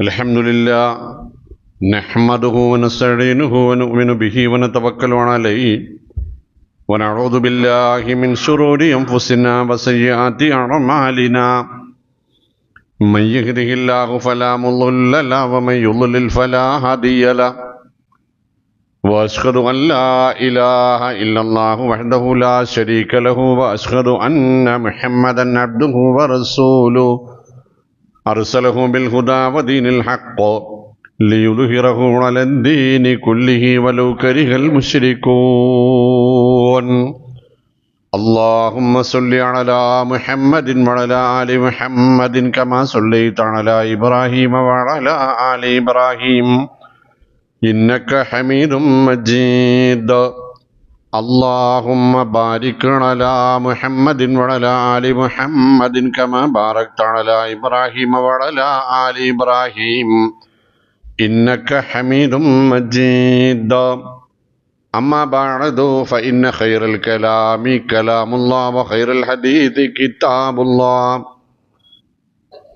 അൽഹംദുലില്ലാ നഹ്മദുഹു വനസ്തഈനുഹു വനുഅ്മിനു ബിഹി വനതവക്കലു അലൈഹി വനഊദു ബില്ലാഹി മിൻ ശുറൂരി അൻഫുസിനാ വസയ്യിആതി അഅ്മാലിനാ മൻ യഹ്ദിഹില്ലാഹു ഫലാ മുضില്ല ലഹു വമൻ യുض്ലിൽ ഫലാ ഹാദിയ ലഹു വഅശ്ഹദു അൻ ലാ ഇലാഹ ഇല്ലല്ലാഹു വഹ്ദഹു ലാ ശരീക ലഹു വഅശ്ഹദു അന്ന മുഹമ്മദൻ അബ്ദുഹു വറസൂലുഹു അർസലഹു ബിൽ ഹുദാ വദീനിൽ ഹഖ് ലിയുദ്ഹിറഹു അലൽ ദീനി കുല്ലിഹി വലൗ കരിഹൽ മുശ്രികൂൻ. اللهم صل على محمد وعلى آل محمد كما صليت على إبراهيم وعلى آل إبراهيم إنك حميد مجيد. اللهم بارك على محمد وعلى آل محمد كما باركت على إبراهيم وعلى آل إبراهيم إنك حميد مجيد. أما بعد فإن خير الكلام كلام الله وخير الحديث كتاب الله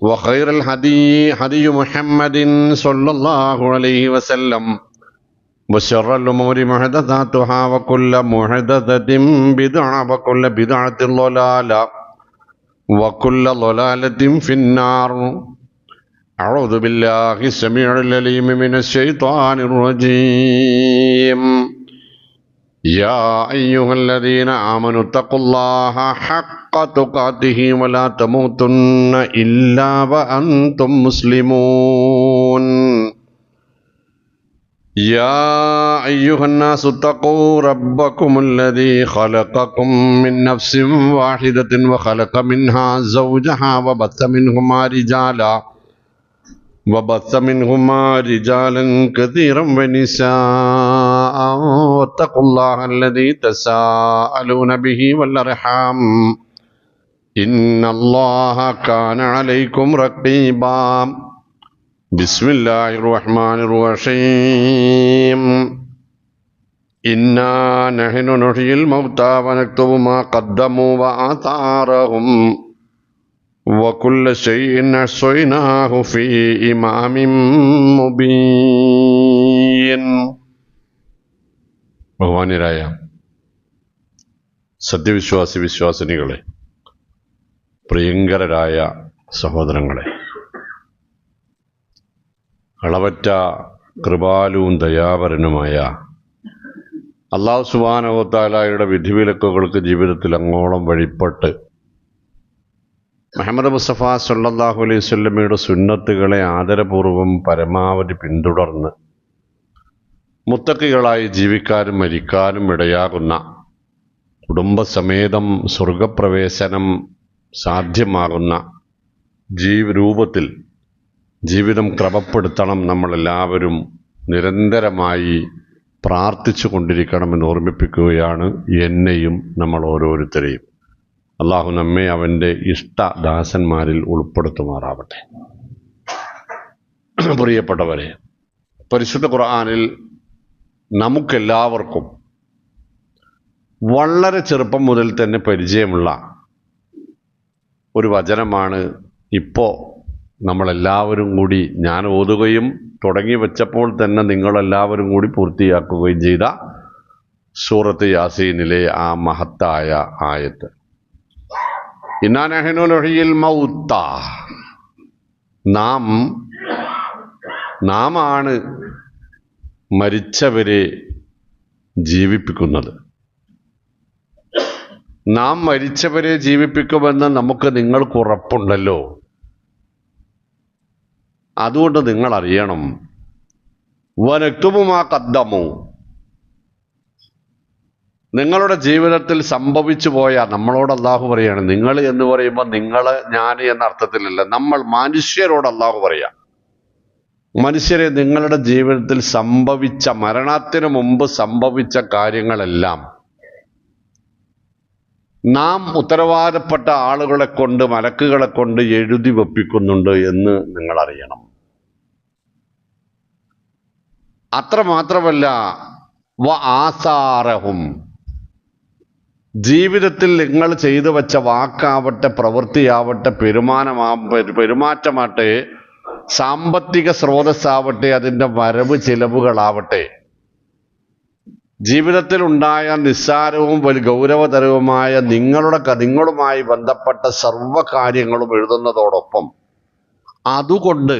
وخير الهدي هدي محمد صلى الله عليه وسلم وشر الأمور محدثاتها وكل محدثة بدعة وكل بدعة ضلالة وكل ضلالة في النار. أعوذ بالله السميع العليم من الشيطان الرجيم. يا أيها الذين آمنوا اتقوا الله حق تقاته ولا تموتن إلا وأنتم مسلمون. يا أيها الناس اتقوا ربكم الذي خلقكم من نفس واحدة وخلق منها زوجها وبث منهما رجالا كثيرا ونساء واتقوا الله الذي تساءلون به والأرحام إن الله كان عليكم رقيبا. بسم الله الرحمن الرحيم. إنا نحن نحيي الموتى ونكتب ما قدموا وآثارهم وكل شيء أحصيناه في إمام مبين. ബഹുമാന്യരായ വിശ്വാസിനികളെ, പ്രിയങ്കരരായ സഹോദരങ്ങളെ, അളവറ്റ കൃപാലുവും ദയാപരനുമായ അല്ലാഹു സുബ്ഹാനഹു വ തആലയുടെ വിധിവിലക്കുകൾക്ക് ജീവിതത്തിൽ അങ്ങോളം വഴിപ്പെട്ട് മുഹമ്മദ് മുസ്തഫ സല്ലല്ലാഹു അലൈഹി വസല്ലമയുടെ സുന്നത്തുകളെ ആദരപൂർവം പരമാവധി പിന്തുടർന്ന് മുത്തഖികളായി ജീവിക്കാനും മരിക്കാനും ഇടയാകുന്ന, കുടുംബസമേതം സ്വർഗപ്രവേശനം സാധ്യമാകുന്ന രൂപത്തിൽ ജീവിതം ക്രമപ്പെടുത്തണം നമ്മളെല്ലാവരും നിരന്തരമായി പ്രാർത്ഥിച്ചു കൊണ്ടിരിക്കണമെന്ന് ഓർമ്മിപ്പിക്കുകയാണ് എന്നെയും നമ്മൾ ഓരോരുത്തരെയും. അള്ളാഹു നമ്മെ അവൻ്റെ ഇഷ്ടദാസന്മാരിൽ ഉൾപ്പെടുത്തുമാറാവട്ടെ. പ്രിയപ്പെട്ടവരെ, പരിശുദ്ധ ഖുർആനിൽ നമുക്കെല്ലാവർക്കും വളരെ ചെറുപ്പം മുതൽ തന്നെ പരിചയമുള്ള ഒരു വചനമാണ് ഇപ്പോൾ നമ്മളെല്ലാവരും കൂടി ഞാൻ ഓതുകയും തുടങ്ങി വെച്ചപ്പോൾ തന്നെ നിങ്ങളെല്ലാവരും കൂടി പൂർത്തിയാക്കുകയും ചെയ്ത സൂറത്ത് യാസീനിലെ ആ മഹത്തായ ആയത്ത്. ഇന്നാ നഹ്നു നുഹ്യിൽ മൗത, നാമാണ് മരിച്ചവരെ ജീവിപ്പിക്കുന്നത്. നാം മരിച്ചവരെ ജീവിപ്പിക്കുമെന്ന് നമുക്ക് നിങ്ങൾക്ക് ഉറപ്പുണ്ടല്ലോ. അതുകൊണ്ട് നിങ്ങൾ അറിയണം, വനക്തുബു മാ ഖദ്ദമു, നിങ്ങളുടെ ജീവിതത്തിൽ സംഭവിച്ചു പോയ, നമ്മളോട് അള്ളാഹു പറയാണ്, നിങ്ങൾ എന്ന് പറയുമ്പോൾ നിങ്ങൾ ഞാൻ എന്ന അർത്ഥത്തിലല്ല, നമ്മൾ മനുഷ്യരോട് അള്ളാഹു പറയാം, മനുഷ്യരെ നിങ്ങളുടെ ജീവിതത്തിൽ സംഭവിച്ച, മരണത്തിന് മുമ്പ് സംഭവിച്ച കാര്യങ്ങളെല്ലാം നാം ഉത്തരവാദപ്പെട്ട ആളുകളെ കൊണ്ട്, മലക്കുകളെ കൊണ്ട് എഴുതി വെപ്പിക്കുന്നുണ്ട് എന്ന് നിങ്ങൾ അറിയണം. അത്രമാത്രമല്ല, വ ആസാറഹും, ജീവിതത്തിൽ നിങ്ങൾ ചെയ്തു വെച്ച വാക്കാവട്ടെ, പ്രവൃത്തിയാവട്ടെ, പെരുമാറ്റമാട്ടെ, സാമ്പത്തിക സ്രോതസ്സാവട്ടെ, അതിൻ്റെ വരവ് ചിലവുകളാവട്ടെ, ജീവിതത്തിൽ ഉണ്ടായ നിസ്സാരവും വലിയ ഗൗരവതരവുമായ നിങ്ങളുമായി ബന്ധപ്പെട്ട സർവ്വകാര്യങ്ങളും എഴുതുന്നതോടൊപ്പം അതുകൊണ്ട്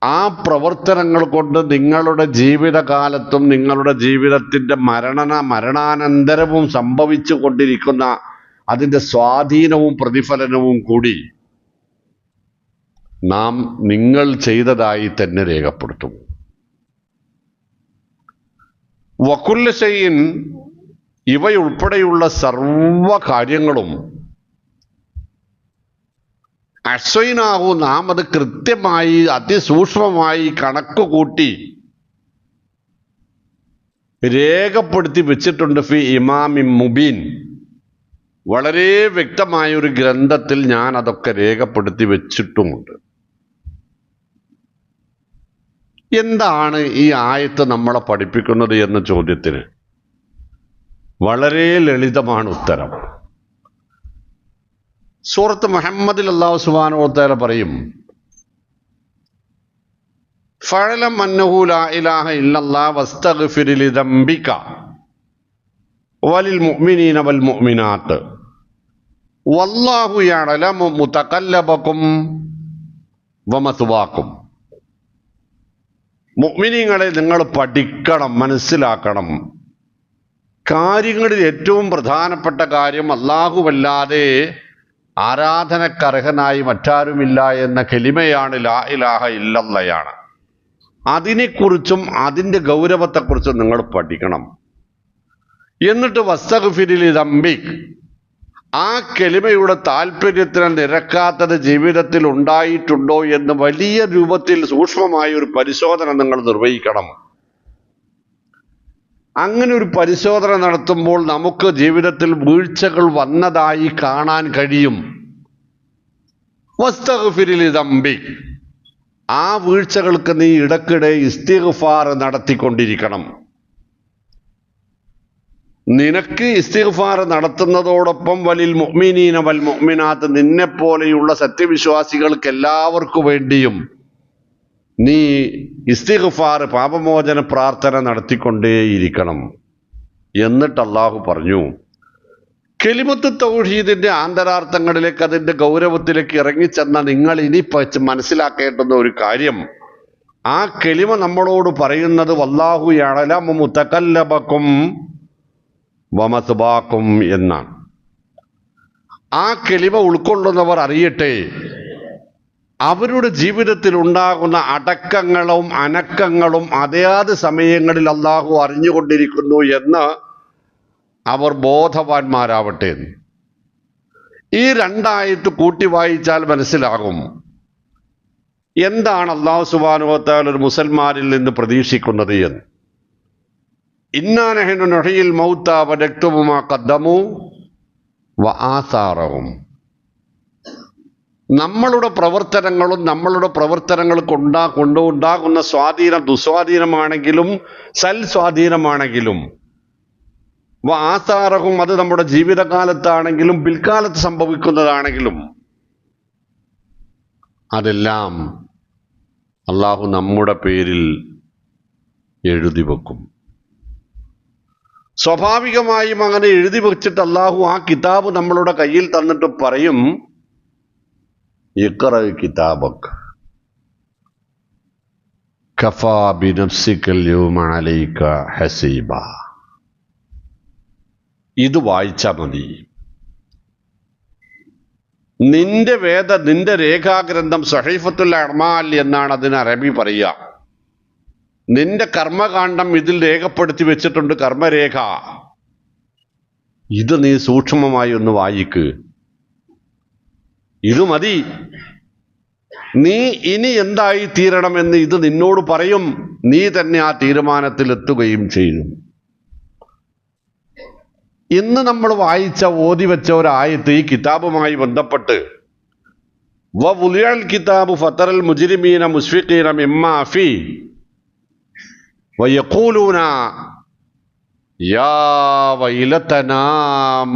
ആ പ്രവർത്തനങ്ങൾ കൊണ്ട് നിങ്ങളുടെ ജീവിതകാലത്തും നിങ്ങളുടെ ജീവിതത്തിൻ്റെ മരണാനന്തരവും സംഭവിച്ചു കൊണ്ടിരിക്കുന്ന അതിൻ്റെ സ്വാധീനവും പ്രതിഫലനവും കൂടി നാം നിങ്ങൾ ചെയ്തതായി തന്നെ രേഖപ്പെടുത്തും. വകുല്ല ഷൈഇൻ, ഇവയുൾപ്പെടെയുള്ള സർവ കാര്യങ്ങളും അഹ്സൈനാഹു, നാം അത് കൃത്യമായി അതിസൂക്ഷ്മമായി കണക്കുകൂട്ടി രേഖപ്പെടുത്തി വെച്ചിട്ടുണ്ട്. ഫി ഇമാമിൻ മുബീൻ, വളരെ വ്യക്തമായ ഒരു ഗ്രന്ഥത്തിൽ ഞാൻ അതൊക്കെ രേഖപ്പെടുത്തി വെച്ചിട്ടുമുണ്ട്. എന്താണ് ഈ ആയത്ത് നമ്മളെ പഠിപ്പിക്കുന്നത് എന്ന ചോദ്യത്തിന് വളരെ ലളിതമാണ് ഉത്തരം. സൂറത്ത് മുഹമ്മദിൽ അല്ലാഹു സുബ്ഹാനഹു വ തആല പറയും, ഫഅലം അന്നഹു ലാ ഇലാഹ ഇല്ലല്ലാഹ് വസ്തഗ്ഫിർ ലിദംബിക വലിൽ മുഅ്മിനീന വൽ മുഅ്മിനാത്ത് വല്ലാഹു യഅലമു മുതഖല്ലബകും വമത്വാകും. മുഅ്മിനീങ്ങളെ, നിങ്ങൾ പഠിക്കണം, മനസ്സിലാക്കണം. കാര്യങ്ങളിൽ ഏറ്റവും പ്രധാനപ്പെട്ട കാര്യം അല്ലാഹുവല്ലാതെ ആരാധനക്കർഹനായി മറ്റാരുമില്ല എന്ന കലിമയാണ്, ലാ ഇലാഹ ഇല്ലല്ലയാണ്. അതിനെക്കുറിച്ചും അതിൻ്റെ ഗൗരവത്തെക്കുറിച്ചും നിങ്ങൾ പഠിക്കണം. എന്നിട്ട് വസ്തഗ്ഫിർ ലിദംബിക്, ആ കലിമയുടെ താല്പര്യത്തിന് നിരക്കാത്തത് ജീവിതത്തിൽ ഉണ്ടായിട്ടുണ്ടോ എന്ന് വലിയ രൂപത്തിൽ സൂക്ഷ്മമായ ഒരു പരിശോധന നിങ്ങൾ നിർവഹിക്കണം. അങ്ങനെ ഒരു പരിശോധന നടത്തുമ്പോൾ നമുക്ക് ജീവിതത്തിൽ വീഴ്ചകൾ വന്നതായി കാണാൻ കഴിയും. വസ്തഗ്ഫിർ ലിദംബിക്, ആ വീഴ്ചകൾക്ക് നീ ഇടയ്ക്കിടെ ഇസ്തിഗ്ഫാർ നടത്തിക്കൊണ്ടിരിക്കണം. നിനക്ക് ഇസ്തിഗ്ഫാർ നടത്തുന്നതോടൊപ്പം വലിൽ മുഅ്മിനീന വൽ മുഅ്മിനാത്ത്, നിന്നെപ്പോലെയുള്ള സത്യവിശ്വാസികൾക്ക് എല്ലാവർക്കും വേണ്ടിയും നീ ഇസ്തിഗ്ഫാർ, പാപമോചന പ്രാർത്ഥന നടത്തിക്കൊണ്ടേയിരിക്കണം. എന്നിട്ട് അല്ലാഹു പറഞ്ഞു, കലിമത്ത് തൗഹീദിന്റെ ആന്തരാർത്ഥങ്ങളിലേക്ക്, അതിൻ്റെ ഗൗരവത്തിലേക്ക് ഇറങ്ങിച്ചെന്ന നിങ്ങൾ ഇനി മനസ്സിലാക്കേണ്ടുന്ന ഒരു കാര്യം, ആ കലിമ നമ്മളോട് പറയുന്നത് വല്ലാഹു യഅലമു മുതഖല്ലബകും വമത്വാകും എന്നാണ്. ആ കലിമ ഉൾക്കൊള്ളുന്നവർ അറിയട്ടെ, അവരുടെ ജീവിതത്തിൽ ഉണ്ടാകുന്ന അടക്കങ്ങളും അനക്കങ്ങളും അതേത് സമയങ്ങളിൽ അല്ലാഹു അറിഞ്ഞുകൊണ്ടിരിക്കുന്നു എന്ന് അവർ ബോധവാന്മാരാവട്ടെ. ഈ രണ്ടായത്ത് കൂട്ടി വായിച്ചാൽ മനസ്സിലാകും എന്താണ് അല്ലാഹു സുബ്ഹാനഹു വ തആല ഒരു മുസൽമാനിൽ നിന്ന് പ്രതീക്ഷിക്കുന്നത് എന്ന്. ഇന്നാ നഹ്നു നുഹ്യിൽ മൗത വനക്തുബു മാ ഖദ്ദമു വആസാറഹും, നമ്മളുടെ പ്രവർത്തനങ്ങളും നമ്മളുടെ പ്രവർത്തനങ്ങൾക്ക് ഉണ്ടാകുന്ന സ്വാധീനം ദുസ്വാധീനമാണെങ്കിലും സൽസ്വാധീനമാണെങ്കിലും ആസാറഹും, അത് നമ്മുടെ ജീവിതകാലത്താണെങ്കിലും പിൽക്കാലത്ത് സംഭവിക്കുന്നതാണെങ്കിലും അതെല്ലാം അല്ലാഹു നമ്മുടെ പേരിൽ എഴുതി വെക്കും. സ്വാഭാവികമായും അങ്ങനെ എഴുതി വെച്ചിട്ട് അല്ലാഹു ആ കിതാബ് നമ്മളുടെ കയ്യിൽ തന്നിട്ട് പറയും, ഇഖ്റ കിതാബക് കഫാ ബിനഫ്സികൽ യൗമ അലൈക ഹസീബ. ഇത് വായിച്ചാൽ മതി. നിന്റെ രേഖാഗ്രന്ഥം സഹീഫത്തുൽ അഅ്മാൽ എന്നാണ് അതിന് അറബി പറയുക. നിന്റെ കർമ്മകാണ്ഡം ഇതിൽ രേഖപ്പെടുത്തി വെച്ചിട്ടുണ്ട്, കർമ്മരേഖ. ഇത് നീ സൂക്ഷ്മമായി ഒന്ന് വായിക്ക്. ഇത് മതി. നീ ഇനി എന്തായി തീരണമെന്ന് ഇത് നിന്നോട് പറയും. നീ തന്നെ ആ തീരുമാനത്തിലെത്തുകയും ചെയ്യും. ഇന്ന് നമ്മൾ വായിച്ച ഓതി വെച്ച ഒരായത്ത് ഈ കിതാബുമായി ബന്ധപ്പെട്ട് വവുലിയൽ കിതാബു ഫതറൽ മുജ്രിമീന മുസ്ഫിഖീന മിമ്മാ ഫീ വയഖൂലൂന യാ വൈലതനാ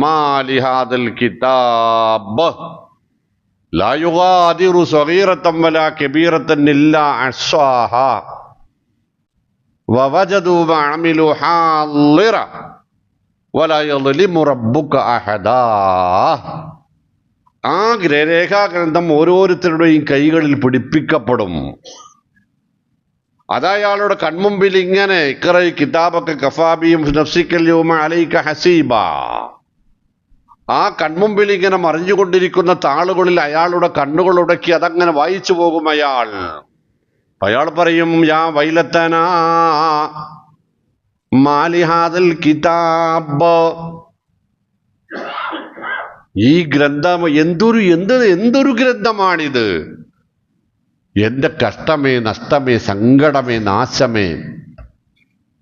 മാ ലിഹാദൽ കിതാബ് ലാ യുഗാദിറു സഗീറത്തൻ വലാ കബീറത്തൻ ഇല്ലാ അഹ്സാഹാ വവജദൂ മാ അമിലു ഹാളിറ വലാ യളിമു റബ്ബുക അഹദാ. ആ രേഖാഗ്രന്ഥം ഓരോരുത്തരുടെയും കൈകളിൽ പിടിപ്പിക്കപ്പെടും. അതയാളുടെ കൺമുമ്പിൽ ഇങ്ങനെ ഇഖ്റ കിതാബക കഫാബിയും നഫ്സിക്കൽ യൗമ അലൈക ഹസീബ. ആ കൺമുമ്പിൽ ഇങ്ങനെ മറിഞ്ഞുകൊണ്ടിരിക്കുന്ന താളുകളിൽ അയാളുടെ കണ്ണുകൾ ഉടക്കി അതങ്ങനെ വായിച്ചു പോകും അയാൾ പറയും, യാ വൈലത്തനാ മാലി ഹാദൽ കിതാബ്, ഈ ഗ്രന്ഥം എന്തൊരു ഗ്രന്ഥമാണിത്, എന്റെ കഷ്ടമേ, നഷ്ടമേ, സങ്കടമേ, നാശമേ.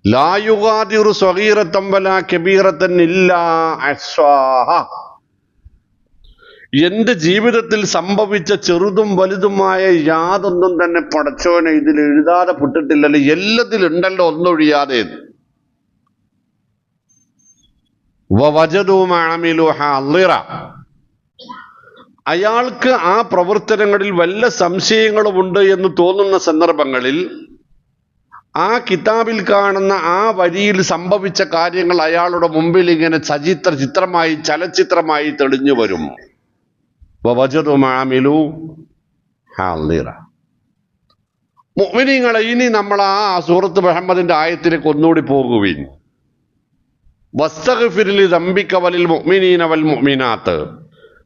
ലാ യുഗാദിറു സഗീറത്തൻ വലാ കബീറത്തൻ ഇല്ലാ അഹ്സാഹാ. എന്റെ ജീവിതത്തിൽ സംഭവിച്ച ചെറുതും വലുതുമായ യാതൊന്നും തന്നെ പടച്ചോനെ ഇതിൽ എഴുതാതെ പെട്ടിട്ടില്ലല്ലോ, എല്ലാത്തിലുണ്ടല്ലോ ഒന്നൊഴിയാതെ. വവജദൂ മാ അമിലു ഹാളിറ. അയാൾക്ക് ആ പ്രവർത്തനങ്ങളിൽ വല്ല സംശയങ്ങളുമുണ്ട് എന്ന് തോന്നുന്ന സന്ദർഭങ്ങളിൽ ആ കിതാബിൽ കാണുന്ന ആ വരിയിൽ സംഭവിച്ച കാര്യങ്ങൾ അയാളുടെ മുമ്പിൽ ഇങ്ങനെ ചിത്രമായി ചലച്ചിത്രമായി തെളിഞ്ഞു വരും. വവജദൂ മാ അമിലു ഹാളിറ. മുഅ്മിനീങ്ങളെ, ഇനി നമ്മൾ ആ സൂറത്ത് മുഹമ്മദിന്റെ ആയത്തിലേക്ക് ഒന്നുകൂടി പോകുവിൻ. വസ്തഗ്ഫിർ ലിദംബിക വലിൽ മുഅ്മിനീന വൽ മുഅ്മിനാത്ത്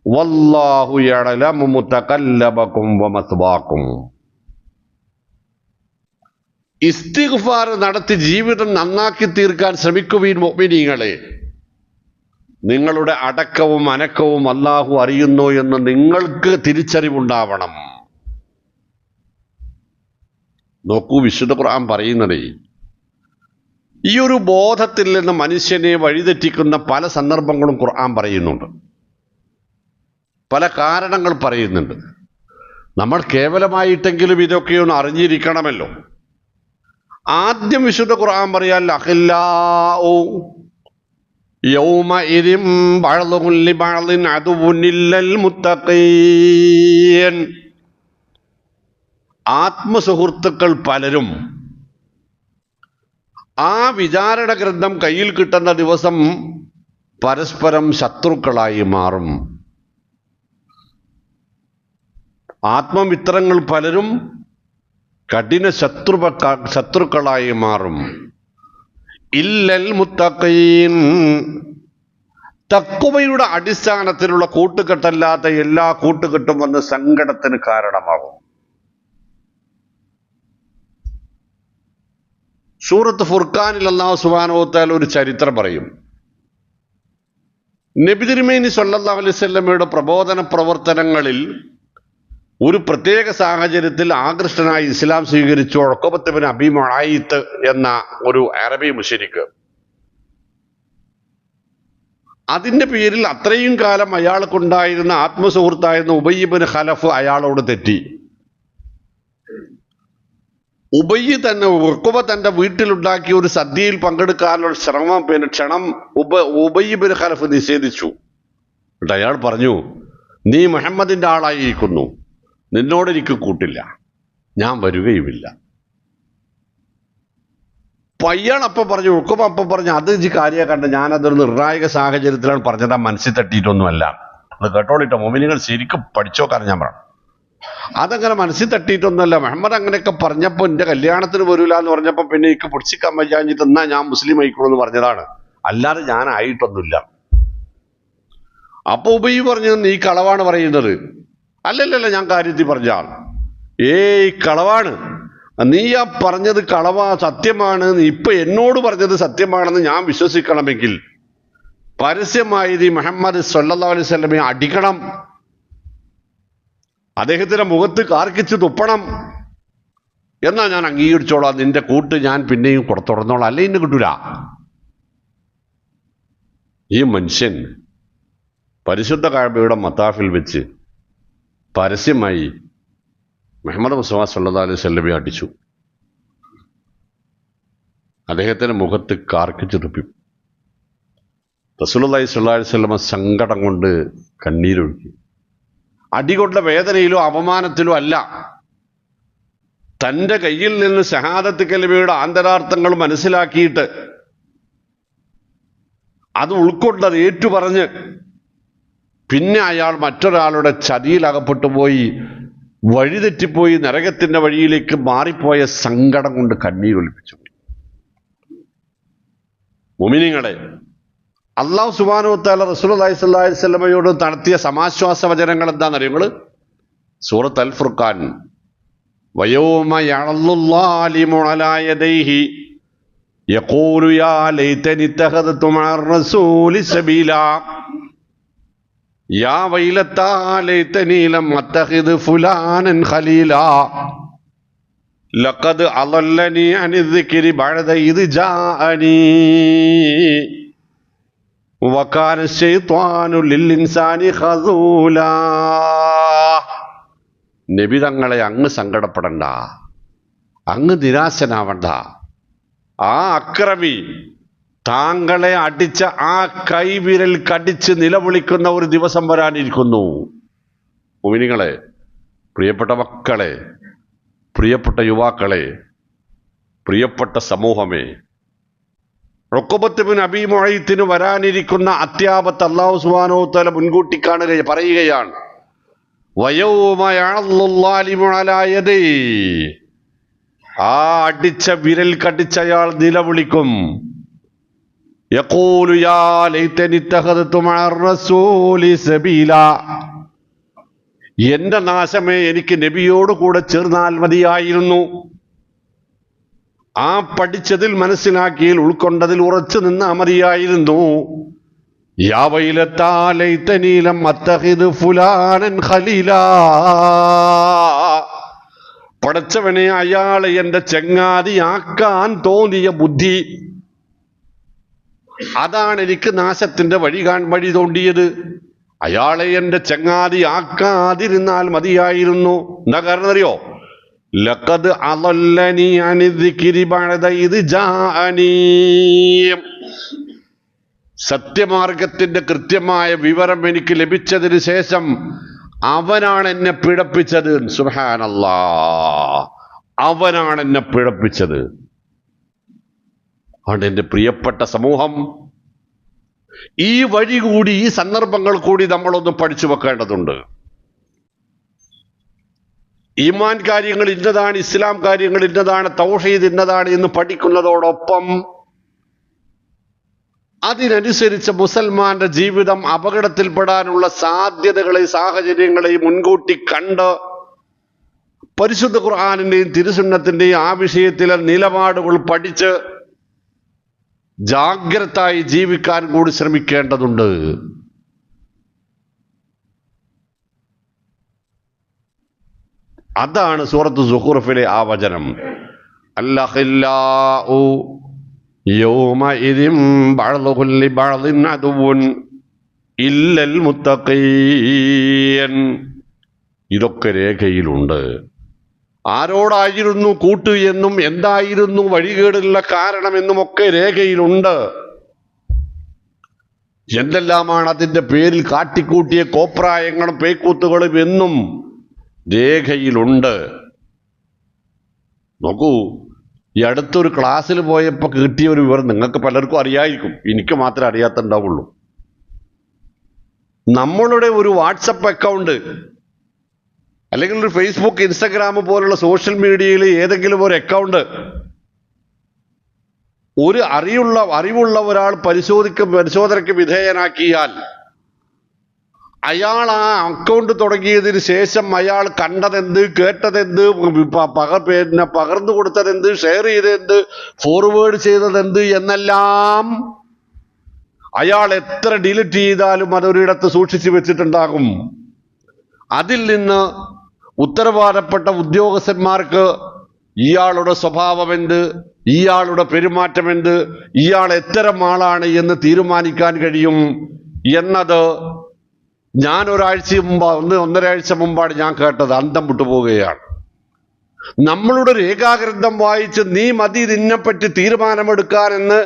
വല്ലാഹു യഅലമു മുതകല്ലബകും വമസ്വാകും. ഇസ്തിഗ്ഫാർ നടത്തി ജീവിതം നന്നാക്കി തീർക്കാൻ ശ്രമിക്കുവീൻ മുഅ്മിനീങ്ങളെ. നിങ്ങളുടെ അടക്കവും അനക്കവും അല്ലാഹു അറിയുന്നു എന്ന് നിങ്ങൾക്ക് തിരിച്ചറിവുണ്ടാവണം. നോക്കൂ, വിശുദ്ധ ഖുർആൻ പറയുന്നത് ഈ ഒരു ബോധത്തിൽ നിന്ന് മനുഷ്യനെ വഴിതെറ്റിക്കുന്ന പല സന്ദർഭങ്ങളും ഖുർആൻ പറയുന്നുണ്ട്, പല കാരണങ്ങൾ പറയുന്നുണ്ട്. നമ്മൾ കേവലമായിട്ടെങ്കിലും ഇതൊക്കെയൊന്ന് അറിഞ്ഞിരിക്കണമല്ലോ. ആദ്യം വിശുദ്ധ ഖുർആൻ പറയാൻ അഖില്ലാഉ യൗമഇദിൻ ബഅ്ദുഹു ലിബഅ്ദിൻ അദുവ്വുൻ ഇല്ലൽ മുത്തഖീൻ. ആത്മസുഹൃത്തുക്കൾ പലരും ആ വിചാരണ ഗ്രന്ഥം കയ്യിൽ കിട്ടുന്ന ദിവസം പരസ്പരം ശത്രുക്കളായി മാറും. ആത്മമിത്രങ്ങൾ പലരും കഠിന ശത്രുക്കളായി മാറും. ഇല്ലൽ മുത്തഖീൻ. തഖ്വയുടെ അടിസ്ഥാനത്തിലുള്ള കൂട്ടുകെട്ടല്ലാത്ത എല്ലാ കൂട്ടുകെട്ടും വന്ന് സങ്കടത്തിന് കാരണമാകും. സൂറത്ത് ഫുർഖാനിൽ അല്ലാഹു സുബ്ഹാനഹു വ തആല ഒരു ചരിത്രം പറയും. നബി തിരുമേനി സ്വല്ലല്ലാഹു അലൈഹി വസല്ലമയുടെ പ്രബോധന പ്രവർത്തനങ്ങളിൽ ഒരു പ്രത്യേക സാഹചര്യത്തിൽ ആകൃഷ്ടനായി ഇസ്ലാം സ്വീകരിച്ചു ഉഖബത്ത് ബിൻ അബീ മുഅയ്യിത്ത് എന്ന ഒരു അറബി മുശ്രിക്ക്. അതിന്റെ പേരിൽ അത്രയും കാലം അയാൾക്കുണ്ടായിരുന്ന ആത്മസുഹൃത്തായിരുന്ന ഉബയ്യ് ബിൻ ഖലഫ് അയാളോട് തെറ്റി. ഉബയ്യ് തന്നെ ഉഖബ തന്റെ വീട്ടിലുണ്ടാക്കിയ ഒരു സദ്യയിൽ പങ്കെടുക്കാനുള്ള ക്ഷണം ഉബയ്യ് ബിൻ ഖലഫ് നിഷേധിച്ചു. എന്നിട്ട് അയാൾ പറഞ്ഞു, നീ മുഹമ്മദിന്റെ ആളായിരിക്കുന്നു, നിന്നോട് എനിക്ക് കൂട്ടില്ല, ഞാൻ വരികയുമില്ല. അയാൾ അപ്പം പറഞ്ഞു, ഉഖബ അപ്പം പറഞ്ഞു, അത് ഇജ്ജ് കാര്യ കണ്ട, ഞാനതൊരു നിർണായക സാഹചര്യത്തിലാണ് പറഞ്ഞത്, മനസ്സിൽ തട്ടിയിട്ടൊന്നുമല്ല. അത് കേട്ടോളിട്ടോ മോമിനികൾ ശരിക്കും പഠിച്ചോക്കാൻ ഞാൻ പറഞ്ഞു. അതങ്ങനെ മനസ്സിൽ തട്ടിയിട്ടൊന്നുമല്ല. മുഹമ്മദ് അങ്ങനെയൊക്കെ പറഞ്ഞപ്പോൾ എന്റെ കല്യാണത്തിന് വരൂല എന്ന് പറഞ്ഞപ്പോൾ പിന്നെ എനിക്ക് പൊടിച്ചിക്കാൻ വയ്യാഞ്ഞിട്ട് എന്നാ ഞാൻ മുസ്ലിം ആയിക്കോളൂ എന്ന് പറഞ്ഞതാണ്, അല്ലാതെ ഞാൻ ആയിട്ടൊന്നുമില്ല. അപ്പൊ ഉബയ്യ് പറഞ്ഞു, നീ കളവാണ് പറയുന്നത്. അല്ലല്ലല്ല, ഞാൻ കാര്യത്തിൽ പറഞ്ഞ ആൾ. കളവാണ്, നീ ആ പറഞ്ഞത് കളവാ, സത്യമാണ്. ഇപ്പൊ എന്നോട് പറഞ്ഞത് സത്യമാണെന്ന് ഞാൻ വിശ്വസിക്കണമെങ്കിൽ പരസ്യമായി നീ മുഹമ്മദ് സ്വല്ലല്ലാഹു അലൈഹി വസല്ലമയെ അടിക്കണം, അദ്ദേഹത്തിന്റെ മുഖത്ത് കാർക്കിച്ച് തുപ്പണം, എന്നാ ഞാൻ അംഗീകരിച്ചോളാം. നിന്റെ കൂട്ട് ഞാൻ പിന്നെയും തുറന്നോളാം, അല്ലേ ഇന്ന് കിട്ടൂല. ഈ മനുഷ്യൻ പരിശുദ്ധ കഅബയുടെ മത്താഫിൽ വെച്ച് പരസ്യമായി മുഹമ്മദ് മുസ്തഫ സ്വല്ലല്ലാഹു അലൈഹി വസല്ലമയെ അടിച്ചു. അദ്ദേഹത്തിന്റെ മുഖത്ത് കാർക്കിച്ച് തുപ്പി. റസൂലുള്ളാഹി സ്വല്ലല്ലാഹു അലൈഹി വസല്ലമ സങ്കടം കൊണ്ട് കണ്ണീരൊഴുക്കി. അടികൊണ്ട വേദനയിലോ അപമാനത്തിലോ അല്ല. തൻ്റെ കയ്യിൽ നിന്ന് ഷഹാദത്ത് കലിമയുടെ ആന്തരാർത്ഥങ്ങൾ മനസ്സിലാക്കിയിട്ട് അത് ഉൾക്കൊണ്ടത് ഏറ്റുപറഞ്ഞ് പിന്നെ അയാൾ മറ്റൊരാളുടെ ചതിയിൽ അകപ്പെട്ടു പോയി, വഴിതെറ്റിപ്പോയി, നരകത്തിന്റെ വഴിയിലേക്ക് മാറിപ്പോയ സങ്കടം കൊണ്ട് കണ്ണീരൊലിപ്പിച്ചു. മുഅ്മിനീങ്ങളെ, അല്ലാഹു സുബ്ഹാനഹു വ തആല റസൂലുള്ളാഹി സ്വല്ലല്ലാഹു അലൈഹി വസല്ലമയോട് നടത്തിയ സമാശ്വാസ വചനങ്ങൾ എന്താണെന്നറിയോ നിങ്ങൾ? സൂറത്ത് അൽ ഫുർഖാൻ, വയൗമ യഅള്ളുല്ലാലിമു അലാ യദൈഹി യഖൂലു യാ ലൈതനി ഇത്തഖദതു മഅർ റസൂലി സബീലാ യാ വൈലത്താ ലൈതനി ലം അത്തഖിദ് ഫുലാനൻ ഖലീലാ ലഖദ് അളല്ലനി അനിദ്ദിക്രി ബഅദ ഇദ് ജാഅനി വകാന ശൈത്വാനു ലിൽ ഇൻസാനി ഖസൂലാ. നബി തങ്ങളെ അങ്ങ് സങ്കടപ്പെടണ്ട, അങ്ങ് നിരാശനാവണ്ട. ആ അക്രമി താങ്കളെ അടിച്ച ആ കൈവിരൽ കടിച്ച് നിലവിളിക്കുന്ന ഒരു ദിവസം വരാനിരിക്കുന്നു. മുഅ്മിനീങ്ങളെ, പ്രിയപ്പെട്ട മക്കളെ, പ്രിയപ്പെട്ട യുവാക്കളെ, പ്രിയപ്പെട്ട സമൂഹമേ, ഉഖബത്ത് ബിൻ അബീ മുഅയ്ത്തിന് വരാനിരിക്കുന്ന അത്യാപത്ത് അല്ലാഹു സുബ്ഹാനഹു വ തആല മുൻകൂട്ടി പറയുകയാണ്. വയൗമ യഅള്ളുല്ലാലിമു അലാ യദൈഹി, ആ അടിച്ച വിരൽ കടിച്ചയാൾ നിലവിളിക്കും. യഖൂലു യാ ലൈതനി ഇത്തഖദതു മഅർ റസൂലി സബീലാ, എന്റെ നാശമേ, എനിക്ക് നബിയോട് കൂടെ ചേർന്നാൽ മതിയായിരുന്നു. ആ പഠിച്ചതിൽ മനസ്സിലാക്കിയിൽ ഉൾക്കൊണ്ടതിൽ ഉറച്ചു നിന്നാ മതിയായിരുന്നു. യാ വൈലത്താ ലൈതനി ലം അത്തഖിദ് ഫുലാനൻ ഖലീലാ, പടച്ചവനെ, അയാളെ എന്റെ ചങ്ങാതിയാക്കാൻ തോന്നിയ ബുദ്ധി, അതാണ് എനിക്ക് നാശത്തിന്റെ വഴി തോണ്ടിയത്. അയാളെ എന്റെ ചങ്ങാതിയാക്കാതിരുന്നാൽ മതിയായിരുന്നു. എന്താ കാരണം അറിയോ? ലഖദ് അളല്ലനി അനിദ്ദിക്രി ബഅദ ഇദ് ജാഅനി, സത്യമാർഗത്തിന്റെ കൃത്യമായ വിവരം എനിക്ക് ലഭിച്ചതിന് ശേഷം അവനാണ് എന്നെ പിഴപ്പിച്ചത്. സുബ്ഹാനല്ലാഹ്, അവനാണ് എന്നെ പിഴപ്പിച്ചത്. അതുകൊണ്ട് എൻ്റെ പ്രിയപ്പെട്ട സമൂഹം, ഈ വഴി കൂടി, ഈ സന്ദർഭങ്ങൾ കൂടി നമ്മളൊന്ന് പഠിച്ചു വെക്കേണ്ടതുണ്ട്. ഈമാൻ കാര്യങ്ങൾ ഇന്നതാണ്, ഇസ്ലാം കാര്യങ്ങൾ ഇന്നതാണ്, തൗഹീദ് ഇന്നതാണ് എന്ന് പഠിക്കുന്നതോടൊപ്പം അതിനനുസരിച്ച് മുസൽമാന്റെ ജീവിതം അപകടത്തിൽപ്പെടാനുള്ള സാധ്യതകളെയും സാഹചര്യങ്ങളെയും മുൻകൂട്ടി കണ്ട് പരിശുദ്ധ ഖുർആനിന്റെയും തിരുസുന്നത്തിന്റെയും ആ വിഷയത്തിലെ നിലപാടുകൾ പഠിച്ച് ജാഗ്രതായി ജീവിക്കാൻ കൂടി ശ്രമിക്കേണ്ടതുണ്ട്. അതാണ് സൂറത്ത് സുഖ്റുഫിലെ ആ വചനം. അൽഅഖില്ലാഉ യൗമഇദിൻ ബഅ്ദുഹും ലിബഅ്ദിൻ അദുവ്വുൻ ഇല്ലൽ മുത്തഖീൻ. ഇതൊക്കെ രേഖയിലുണ്ട്. ആരോടായിരുന്നു കൂട്ട് എന്നും എന്തായിരുന്നു വഴികേടുള്ള കാരണമെന്നുമൊക്കെ രേഖയിലുണ്ട്. എന്തെല്ലാമാണ് അതിൻ്റെ പേരിൽ കാട്ടിക്കൂട്ടിയ കോപ്രായങ്ങളും പേക്കൂത്തുകളും എന്നും രേഖയിലുണ്ട്. നോക്കൂ, ഈ അടുത്തൊരു ക്ലാസ്സിൽ പോയപ്പോൾ കിട്ടിയ ഒരു വിവരം നിങ്ങൾക്ക് പലർക്കും അറിയായിരിക്കും, എനിക്ക് മാത്രമേ അറിയാത്തുണ്ടാവുള്ളൂ. നമ്മളുടെ ഒരു വാട്സപ്പ് അക്കൗണ്ട് അല്ലെങ്കിൽ ഒരു ഫേസ്ബുക്ക്, ഇൻസ്റ്റഗ്രാം പോലുള്ള സോഷ്യൽ മീഡിയയിൽ ഏതെങ്കിലും ഒരു അക്കൗണ്ട് ഒരു അറിവുള്ള ഒരാൾ പരിശോധനയ്ക്ക് വിധേയനാക്കിയാൽ അയാൾ ആ അക്കൗണ്ട് തുടങ്ങിയതിന് ശേഷം അയാൾ കണ്ടതെന്ത്, കേട്ടതെന്ത്, പകർന്നു കൊടുത്തതെന്ത്, ഷെയർ ചെയ്തതെന്ത്, ഫോർവേഡ് ചെയ്തതെന്ത് എന്നെല്ലാം അയാൾ എത്ര ഡിലീറ്റ് ചെയ്താലും അതൊരിടത്ത് സൂക്ഷിച്ചു വെച്ചിട്ടുണ്ടാകും. അതിൽ നിന്ന് ഉത്തരവാദപ്പെട്ട ഉദ്യോഗസ്ഥന്മാർക്ക് ഇയാളുടെ സ്വഭാവം എന്ത്, ഇയാളുടെ പെരുമാറ്റം എന്ത്, ഇയാൾ എത്തരം ആളാണ് എന്ന് തീരുമാനിക്കാൻ കഴിയും എന്നത് ഞാൻ ഒന്നര ആഴ്ച മുമ്പാണ് ഞാൻ കേട്ടത്. അന്തം വിട്ടുപോവുകയാണ്. നമ്മളുടെ രേഖാഗ്രന്ഥം വായിച്ച് നീ മതി നിന്നെപ്പറ്റി തീരുമാനമെടുക്കാനെന്ന്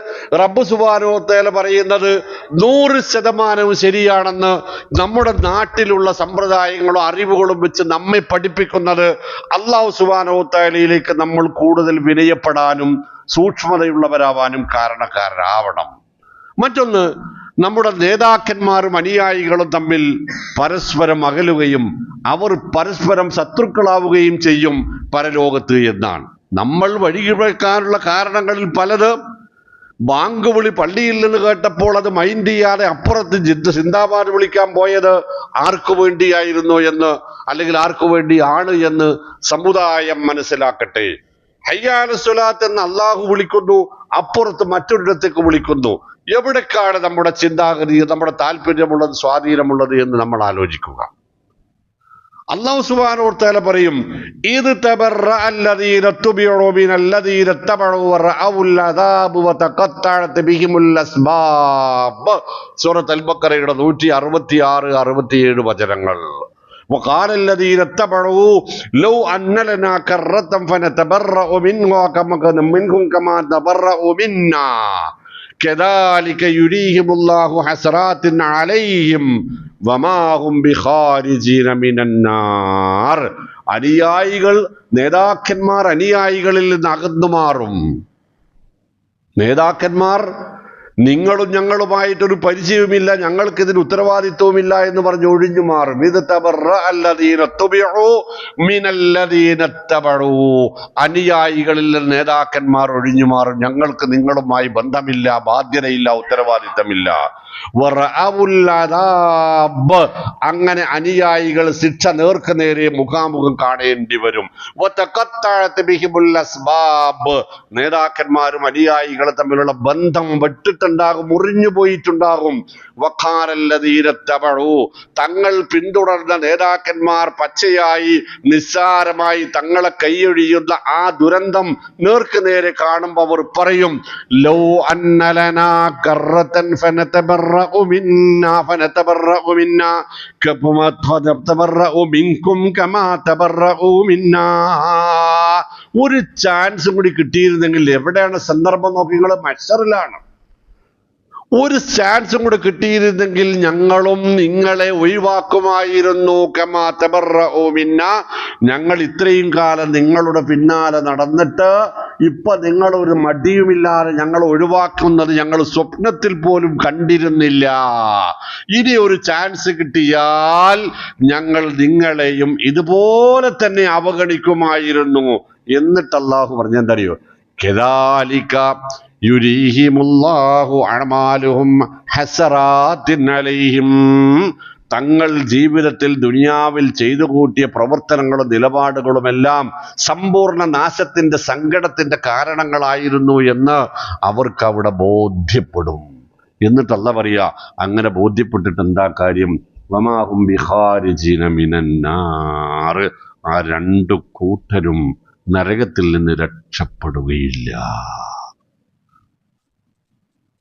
റബ്ബ് സുബ്ഹാനഹു വ തആല പറയുന്നത് 100% ശരിയാണെന്ന് നമ്മുടെ നാട്ടിലുള്ള സമ്പ്രദായങ്ങളും അറിവുകളും വെച്ച് നമ്മെ പഠിപ്പിക്കുന്നത് അല്ലാഹു സുബ്ഹാനഹു വ തആലയിലേക്ക് നമ്മൾ കൂടുതൽ വിനയപ്പെടാനും സൂക്ഷ്മതയുള്ളവരാവാനും കാരണക്കാരാവണം. മറ്റൊന്ന്, നമ്മുടെ നേതാക്കന്മാരും അനുയായികളും തമ്മിൽ പരസ്പരം അകലുകയും അവർ പരസ്പരം ശത്രുക്കളാവുകയും ചെയ്യും പരലോകത്ത് എന്നാണ്. നമ്മൾ വഴികിഴക്കാനുള്ള കാരണങ്ങളിൽ പലത് ബാങ്ക് വിളി പള്ളിയിൽ നിന്ന് കേട്ടപ്പോൾ അത് മൈൻഡ് ചെയ്യാതെ അപ്പുറത്ത് സിന്ദാബാദ് വിളിക്കാൻ പോയത് ആർക്കു വേണ്ടിയായിരുന്നു എന്ന്, അല്ലെങ്കിൽ ആർക്കു വേണ്ടിയാണ് എന്ന് സമുദായം മനസ്സിലാക്കട്ടെ. ഹയ്യാല സ്വലാത്ത് എന്ന് അള്ളാഹു വിളിക്കുന്നു, അപ്പുറത്ത് മറ്റൊരിടത്തേക്ക് വിളിക്കുന്നു. എവിടേക്കാണ് നമ്മുടെ ചിന്താഗതി, നമ്മുടെ താല്പര്യമുള്ളത്, സ്വാധീനമുള്ളത് എന്ന് നമ്മൾ ആലോചിക്കുക. അല്ലാഹു സുബ്ഹാനഹു വ തആല പറയും, ഇത് തബറഅ അല്ലദീന തുബിഉ മിനല്ലദീന തബഉ വറഅഉൽ അദാബ് വതഖത്തഅത് ബിഹിമുൽ അസ്ബാബ്. സൂറത്ത് അൽ ബഖറയുടെ 166, 67 വചനങ്ങൾ. وقال الذين اتبعوا لو أن لنا كرة فنتبرأ منهم كما تبرأوا منا كذلك يريهم الله حسرات عليهم وما هم بخارجين من النار. അനുയായികൾ, നേതാക്കന്മാർ അനുയായികളിൽ നിന്ന് അകന്നു മാറും. നേതാക്കന്മാർ നിങ്ങളും ഞങ്ങളുമായിട്ടൊരു പരിചയവുമില്ല, ഞങ്ങൾക്ക് ഇതിന് ഉത്തരവാദിത്വമില്ല എന്ന് പറഞ്ഞ് ഒഴിഞ്ഞു മാറും. ഇത് അനുയായികളിൽ നേതാക്കന്മാർ ഒഴിഞ്ഞു മാറും. ഞങ്ങൾക്ക് നിങ്ങളുമായി ബന്ധമില്ല, ബാധ്യതയില്ല, ഉത്തരവാദിത്തമില്ല. അങ്ങനെ അനുയായികൾ ശിക്ഷ നേർക്ക് നേരെ മുഖാമുഖം കാണേണ്ടി വരും. നേതാക്കന്മാരും അനുയായികളും തമ്മിലുള്ള ബന്ധം വെട്ടിട്ടുണ്ടാകും, മുറിഞ്ഞു പോയിട്ടുണ്ടാകും. തങ്ങൾ പിന്തുടർന്ന നേതാക്കന്മാർ പച്ചയായി നിസ്സാരമായി തങ്ങളെ കൈയൊഴിയുന്ന ആ ദുരന്തം നേർക്ക് നേരെ കാണുമ്പോൾ അവർ പറയും, ലൗ അന്നലനാ കറതൻ ഫനതബറഉ മിന്നാ ഫനതബറഉ മിന്നാ കമാ തബറഉ മിൻകും കമാ തബറഉ മിന്നാ. ഒരു ചാൻസും കൂടി കിട്ടിയിരുന്നെങ്കിൽ, എവിടെയാണ് സന്ദർഭം നോക്കി, നിങ്ങൾ മഹ്ശറിലാണ്. ഒരു ചാൻസും കൂടെ കിട്ടിയിരുന്നെങ്കിൽ ഞങ്ങളും നിങ്ങളെ ഒഴിവാക്കുമായിരുന്നു. കമാ തബറഉ മിന്നാ, ഞങ്ങൾ ഇത്രയും കാലം നിങ്ങളുടെ പിന്നാലെ നടന്നിട്ട് ഇപ്പൊ നിങ്ങളൊരു മടിയുമില്ലാതെ ഞങ്ങൾ ഒഴിവാക്കുന്നത് ഞങ്ങൾ സ്വപ്നത്തിൽ പോലും കണ്ടിരുന്നില്ല. ഇനി ഒരു ചാൻസ് കിട്ടിയാൽ ഞങ്ങൾ നിങ്ങളെയും ഇതുപോലെ തന്നെ അവഗണിക്കുമായിരുന്നു. എന്നിട്ട് അല്ലാഹു പറഞ്ഞെന്തറിയോ, കദാലിക യുരീഹിമുല്ലാഹു അഅമാലുഹും ഹസറാത്തിൻ അലൈഹിം. തങ്ങൾ ജീവിതത്തിൽ ദുനിയാവിൽ ചെയ്തു കൂട്ടിയ പ്രവർത്തനങ്ങളും നിലപാടുകളുമെല്ലാം സമ്പൂർണ്ണ നാശത്തിന്റെ സങ്കടത്തിന്റെ കാരണങ്ങളായിരുന്നു എന്ന് അവർക്ക് അവിടെ ബോധ്യപ്പെടും. എന്നിട്ടല്ല പറയാ, അങ്ങനെ ബോധ്യപ്പെട്ടിട്ട് എന്താ കാര്യം? വമാഹും ബിഖാരിജീന മിനന്നാർ. ആ രണ്ടു കൂട്ടരും നരകത്തിൽ നിന്ന് രക്ഷപ്പെടുകയില്ല.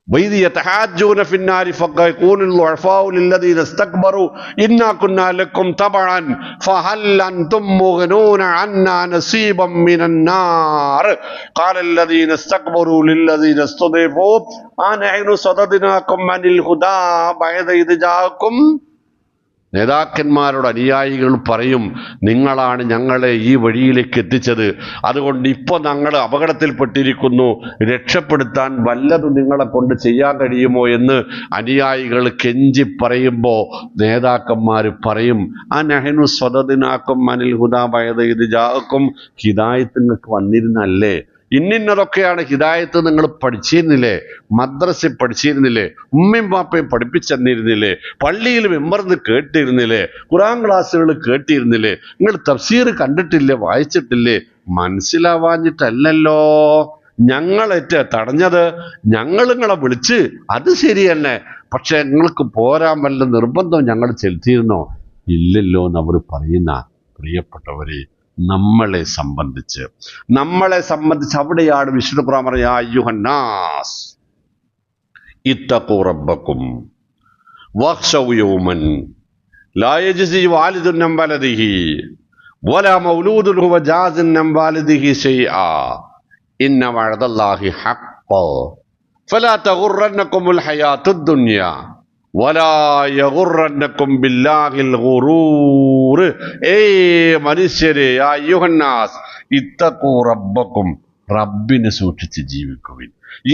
وإذ يتحاجون في النار فيقول الضعفاء للذين استكبروا إنا كنا لكم تبعا فهل أنتم مغنون عنا نصيبا من النار قال الذين استكبروا للذين استضعفوا أنحن صددناكم عن الهدى بعد إذ جاءكم. നേതാക്കന്മാരുടെ അനുയായികൾ പറയും, നിങ്ങളാണ് ഞങ്ങളെ ഈ വഴിയിലേക്ക് എത്തിച്ചത്, അതുകൊണ്ട് ഇപ്പൊ ഞങ്ങൾ അപകടത്തിൽപ്പെട്ടിരിക്കുന്നു, രക്ഷപ്പെടുത്താൻ വല്ലതും നിങ്ങളെ കൊണ്ട് ചെയ്യാൻ കഴിയുമോ എന്ന് അനുയായികൾ കെഞ്ചി പറയുമ്പോൾ നേതാക്കന്മാർ പറയും, അനഹനു സ്വതദിനാക്കും അനിൽ ഹുദാ ബഅദ ഇദ് ജാഅക്കും. ഹിദായത്ത് നിങ്ങൾക്ക് വന്നിരുന്നല്ലേ, ഇന്നിന്നതൊക്കെയാണ് ഹിദായത്ത് നിങ്ങൾ പഠിച്ചിരുന്നില്ലേ, മദ്രസയിൽ പഠിച്ചിരുന്നില്ലേ, ഉമ്മയും പാപ്പയും പഠിപ്പിച്ചെന്നിരുന്നില്ലേ, പള്ളിയിൽ മെമ്പർന്ന് കേട്ടിരുന്നില്ലേ, ഖുർആൻ ക്ലാസ്സുകൾ കേട്ടിരുന്നില്ലേ, നിങ്ങൾ തഫ്സീർ കണ്ടിട്ടില്ലേ, വായിച്ചിട്ടില്ലേ? മനസ്സിലാവാഞ്ഞിട്ടല്ലല്ലോ ഞങ്ങളേറ്റ് തടഞ്ഞത്. ഞങ്ങൾ നിങ്ങളെ വിളിച്ച് അത് ശരി തന്നെ, പക്ഷെ നിങ്ങൾക്ക് പോരാൻ വല്ല നിർബന്ധം ഞങ്ങൾ ചെലുത്തിയിരുന്നോ? ഇല്ലല്ലോ എന്ന് അവർ പറയുന്ന പ്രിയപ്പെട്ടവരെ, നമ്മളെ സംബന്ധിച്ച് അവിടെയാണ് വിശുദ്ധ ഖുർആൻ പറയാ, അയ്യുഹന്നാസ് ഇത്തഖൂ റബ്ബക്കും വഖ്ശൗ യൗമൻ ലാ യജ്സി വാലിദുൻ അൻ വലദിഹി വലാ മൗലൂദുൻ ഹുവ ജാസിൻ അൻ വാലിദിഹി ശൈആ ഇന്ന വഅദല്ലാഹി ഹഖ് ഫലാ തഗുറന്നകുമുൽ ഹയാത്തുദ് ദുനിയ വലാ യഗുറന്നകും ബില്ലാഹിൽ ഗുറൂർ. മനുഷ്യരെ, യാ അയ്യുഹന്നാസ് ഇത്തഖൂ റബ്ബക്കും, റബ്ബിനെ സൂക്ഷിച്ച് ജീവിക്കുവിൻ.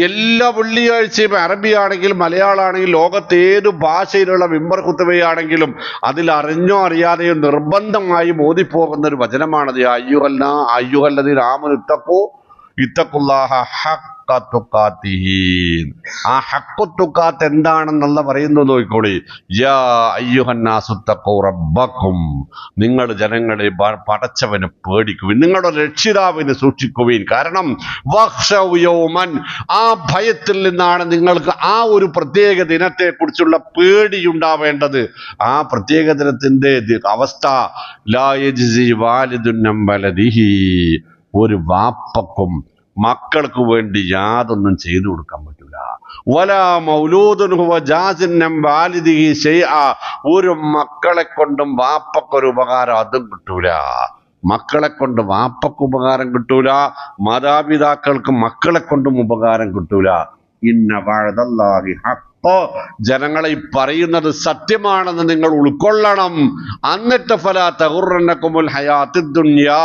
എല്ലാ വെള്ളിയാഴ്ചയും അറബിയാണെങ്കിലും മലയാളമാണെങ്കിലും ലോകത്ത് ഏത് ഭാഷയിലുള്ള മിമ്പർ ഖുതുബയാണെങ്കിലും അതിൽ അറിഞ്ഞോ അറിയാതെയോ നിർബന്ധമായും ഓതിപ്പോകുന്ന ഒരു വചനമാണത്. അയ്യുഹല്ലദീന ആമനൂ ഇത്തഖുല്ലാഹ ഹഖ്ക തുഖാതിഹി. ആ ഹഖ്ഖു തുഖാത്ത് എന്താണെന്നുള്ള പറയുന്നത് നോക്കിക്കോളി. യാ അയ്യുഹന്നാസു ഇത്തഖൂ റബ്ബക്കും, നിങ്ങൾ ജനങ്ങളെ പടച്ചവനെ പേടിക്കുവിൻ, നിങ്ങളുടെ രക്ഷിതാവിനെ സൂക്ഷിക്കുവിൻ. കാരണം വഖ്ശൗ യൗമൻ, ആ ഭയത്തിൽ നിന്നാണ് നിങ്ങൾക്ക് ആ ഒരു പ്രത്യേക ദിനത്തെ കുറിച്ചുള്ള പേടിയുണ്ടാവേണ്ടത്. ആ പ്രത്യേക ദിനത്തിന്റെ അവസ്ഥ, ലാ യജ്സി വാലിദുൻ അൻ വലദിഹി, ഒരു വാപ്പക്കും മക്കൾക്ക് വേണ്ടി യാതൊന്നും ചെയ്തു കൊടുക്കാൻ പറ്റൂല. വലാ മൗലൂദുൻ ഹുവ ജാസിൻ അൻ വാലിദിഹി ശൈആ, ഒരു മക്കളെ കൊണ്ടും വാപ്പക്കൊരു ഉപകാരം അതും കിട്ടൂല. മക്കളെ കൊണ്ട് വാപ്പക്ക് ഉപകാരം കിട്ടൂല, മാതാപിതാക്കൾക്ക് മക്കളെ കൊണ്ടും ഉപകാരം കിട്ടൂല. ഇന്ന വഅദല്ലാഹി ഹഖ്, ജനങ്ങളെ ഈ പറയുന്നത് സത്യമാണെന്ന് നിങ്ങൾ ഉൾക്കൊള്ളണം. എന്നിട്ട് ഫലാ തഗുറന്നകുമുൽ ഹയാത്തുദ് ദുനിയാ,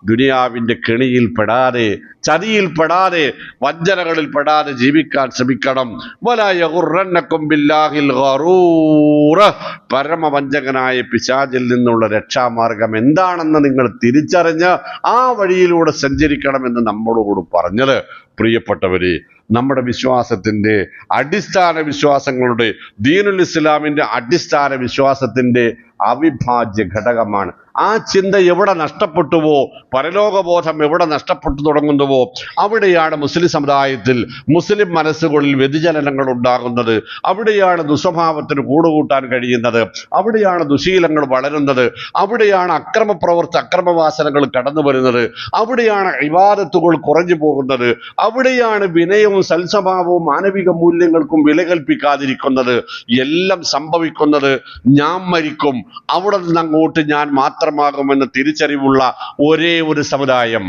ദുനിയാവിന്റെ കെണിയിൽ പെടാതെ, ചതിയിൽ പെടാതെ, വഞ്ചനകളിൽ പെടാതെ ജീവിക്കാൻ ശ്രമിക്കണം. വലാ യഗുറന്നകും ബില്ലാഹിൽ ഗറൂർ, പരമവഞ്ചകനായ പിശാചിൽ നിന്നുള്ള രക്ഷാമാർഗം എന്താണെന്ന് നിങ്ങൾ തിരിച്ചറിഞ്ഞ് ആ വഴിയിലൂടെ സഞ്ചരിക്കണമെന്ന് നമ്മളോട് പറഞ്ഞത്. പ്രിയപ്പെട്ടവരെ, നമ്മുടെ വിശ്വാസത്തിന്റെ അടിസ്ഥാന വിശ്വാസങ്ങളുടെ, ദീനുൽ ഇസ്ലാമിന്റെ അടിസ്ഥാന വിശ്വാസത്തിന്റെ അവിഭാജ്യ ഘടകമാണ്. ആ ചിന്ത എവിടെ നഷ്ടപ്പെട്ടുവോ, പരലോകബോധം എവിടെ നഷ്ടപ്പെട്ടു തുടങ്ങുന്നുവോ, അവിടെയാണ് മുസ്ലിം സമുദായത്തിൽ, മുസ്ലിം മനസ്സുകളിൽ വ്യതിചലനങ്ങൾ ഉണ്ടാകുന്നത്. അവിടെയാണ് ദുസ്വഭാവത്തിന് കൂടുകൂട്ടാൻ കഴിയുന്നത്. അവിടെയാണ് ദുശീലങ്ങൾ വളരുന്നത്. അവിടെയാണ് അക്രമവാസനകൾ കടന്നു വരുന്നത്. അവിടെയാണ് ഇബാദത്തുകൾ കുറഞ്ഞു പോകുന്നത്. അവിടെയാണ് വിനയവും സൽസ്വഭാവവും മാനവിക മൂല്യങ്ങൾക്കും വില കൽപ്പിക്കാതിരിക്കുന്നത്. എല്ലാം സംഭവിക്കുന്നത് ഞാൻ മരിക്കും, അവിടെ നിന്ന് അങ്ങോട്ട് ഞാൻ മാത്രമാകുമെന്ന് തിരിച്ചറിവുള്ള ഒരേ ഒരു സമുദായം.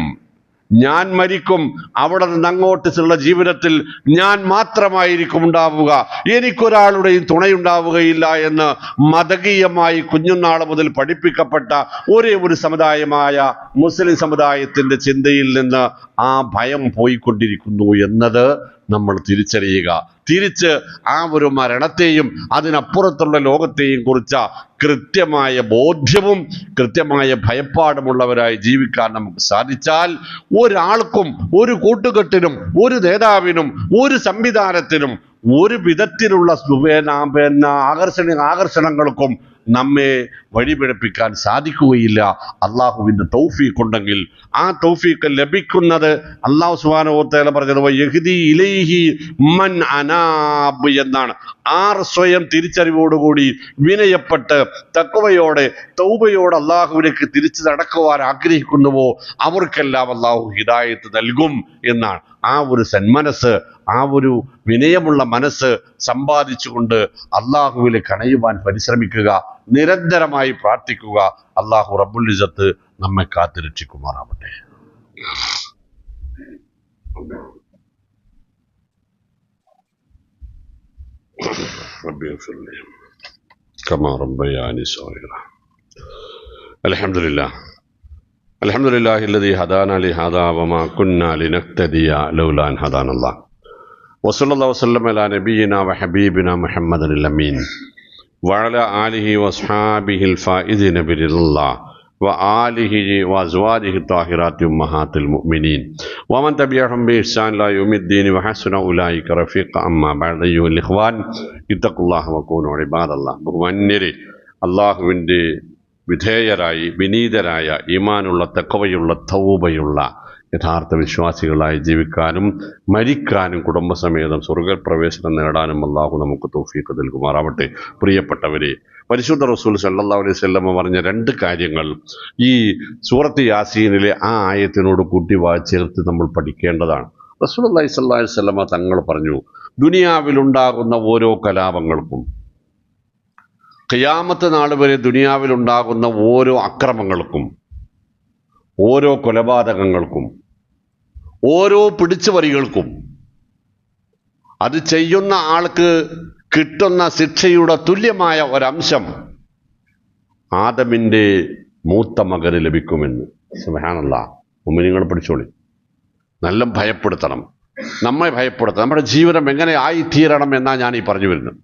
ഞാൻ മരിക്കും, അവിടെ നിന്ന് അങ്ങോട്ടുള്ള ജീവിതത്തിൽ ഞാൻ മാത്രമായിരിക്കും ഉണ്ടാവുക, എനിക്കൊരാളുടെയും തുണയുണ്ടാവുകയില്ല എന്ന് മതകീയമായി കുഞ്ഞുനാൾ മുതൽ പഠിപ്പിക്കപ്പെട്ട ഒരേ ഒരു സമുദായമായ മുസ്ലിം സമുദായത്തിന്റെ ചിന്തയിൽ നിന്ന് ആ ഭയം പോയിക്കൊണ്ടിരിക്കുന്നു എന്നത് നമ്മൾ തിരിച്ചറിയുക. തിരിച്ച് ആ ഒരു മരണത്തെയും അതിനപ്പുറത്തുള്ള ലോകത്തെയും കുറിച്ച കൃത്യമായ ബോധ്യവും കൃത്യമായ ഭയപ്പാടുമുള്ളവരായി ജീവിക്കാൻ നമുക്ക് സാധിച്ചാൽ ഒരാൾക്കും, ഒരു കൂട്ടുകെട്ടിനും, ഒരു നേതാവിനും, ഒരു സംവിധാനത്തിനും ഒരു വിധത്തിലുള്ള ആകർഷണങ്ങൾക്കും നമ്മെ വഴിപിഴപ്പിക്കാൻ സാധിക്കുകയില്ല. അള്ളാഹുവിന്റെ തൗഫീഖ് ഉണ്ടെങ്കിൽ ആ തൗഫീഖ് ലഭിക്കുന്നത് അള്ളാഹു സുബ്ഹാനഹു വ തആല പറഞ്ഞത് യഹ്ദി ഇലൈഹി മൻ അനാബ് എന്നാണ്. ആർ സ്വയം തിരിച്ചറിവോടുകൂടി വിനയപ്പെട്ട് തഖ്വയോടെ തൗബയോടെ അള്ളാഹുവിലേക്ക് തിരിച്ചു നടക്കുവാൻ ആഗ്രഹിക്കുന്നുവോ അവർക്കെല്ലാം അള്ളാഹു ഹിദായത്ത് നൽകും എന്നാണ്. ആ ഒരു സന്മനസ്, ആ ഒരു വിനയമുള്ള മനസ്സ് സമ്പാദിച്ചുകൊണ്ട് അള്ളാഹുവിലേക്ക് അണയുവാൻ പരിശ്രമിക്കുക, നിരന്തരമായി പ്രാർത്ഥിക്കുക. അള്ളാഹു റബ്ബുൽ ഇസ്സത്ത് നമ്മെ കാത്തു രക്ഷിക്കുമാറാവട്ടെ. كما ربياني صغيرا. الحمد لله الذي هدانا لهذا وما كنا لنهتدي لولا أن هدانا الله. وصلى الله وسلم على نبينا وحبيبنا محمد الأمين وعلى آله وأصحابه الفائزين برضا الله وآله وأزواجه الطاهرات أمهات المؤمنين ومن تبعهم بإحسان إلى يوم الدين وحسن أولئك رفيقا. أما بعد أيها الإخوان اتقوا الله وكونوا عباد الله. ബഹുമാന്യരെ, അള്ളാഹുവിൻ്റെ വിധേയരായി വിനീതരായ ഈമാനുള്ള തഖ്വയുള്ള തൗബയുള്ള യഥാർത്ഥ വിശ്വാസികളായി ജീവിക്കാനും മരിക്കാനും കുടുംബസമേതം സ്വർഗപ്രവേശനം നേടാനും അള്ളാഹു നമുക്ക് തൗഫീഖ് നൽകുമാറാവട്ടെ. പ്രിയപ്പെട്ടവരെ, പരിശുദ്ധ റസൂൽ സല്ലല്ലാഹു അലൈഹി വസല്ലം പറഞ്ഞ രണ്ട് കാര്യങ്ങൾ ഈ സൂറത്ത് യാസീനിലെ ആ ആയത്തിനോട് കൂട്ടി ചേർത്ത് നമ്മൾ പഠിക്കേണ്ടതാണ്. റസൂലുള്ളാഹി സ്വല്ലല്ലാഹു അലൈഹി വസല്ലം തങ്ങൾ പറഞ്ഞു, ദുനിയാവിലുണ്ടാകുന്ന ഓരോ കലാപങ്ങൾക്കും, ഖിയാമത്ത് നാൾ വരെ ദുനിയാവിലുണ്ടാകുന്ന ഓരോ അക്രമങ്ങൾക്കും, ഓരോ കൊലപാതകങ്ങൾക്കും, ഓരോ പിടിച്ചുപറികൾക്കും അത് ചെയ്യുന്ന ആൾക്ക് കിട്ടുന്ന ശിക്ഷയുടെ തുല്യമായ ഒരംശം ആദമിൻ്റെ മൂത്ത മകന് ലഭിക്കുമെന്ന്. സുബ്ഹാനല്ലാഹ്. മുഅ്മിനീങ്ങൾ പഠിച്ചോളി. നല്ല ഭയപ്പെടുത്തണം, നമ്മെ ഭയപ്പെടുത്തണം. നമ്മുടെ ജീവിതം എങ്ങനെ ആയിത്തീരണം എന്നാ ഞാൻ ഈ പറഞ്ഞു വരുന്നത്.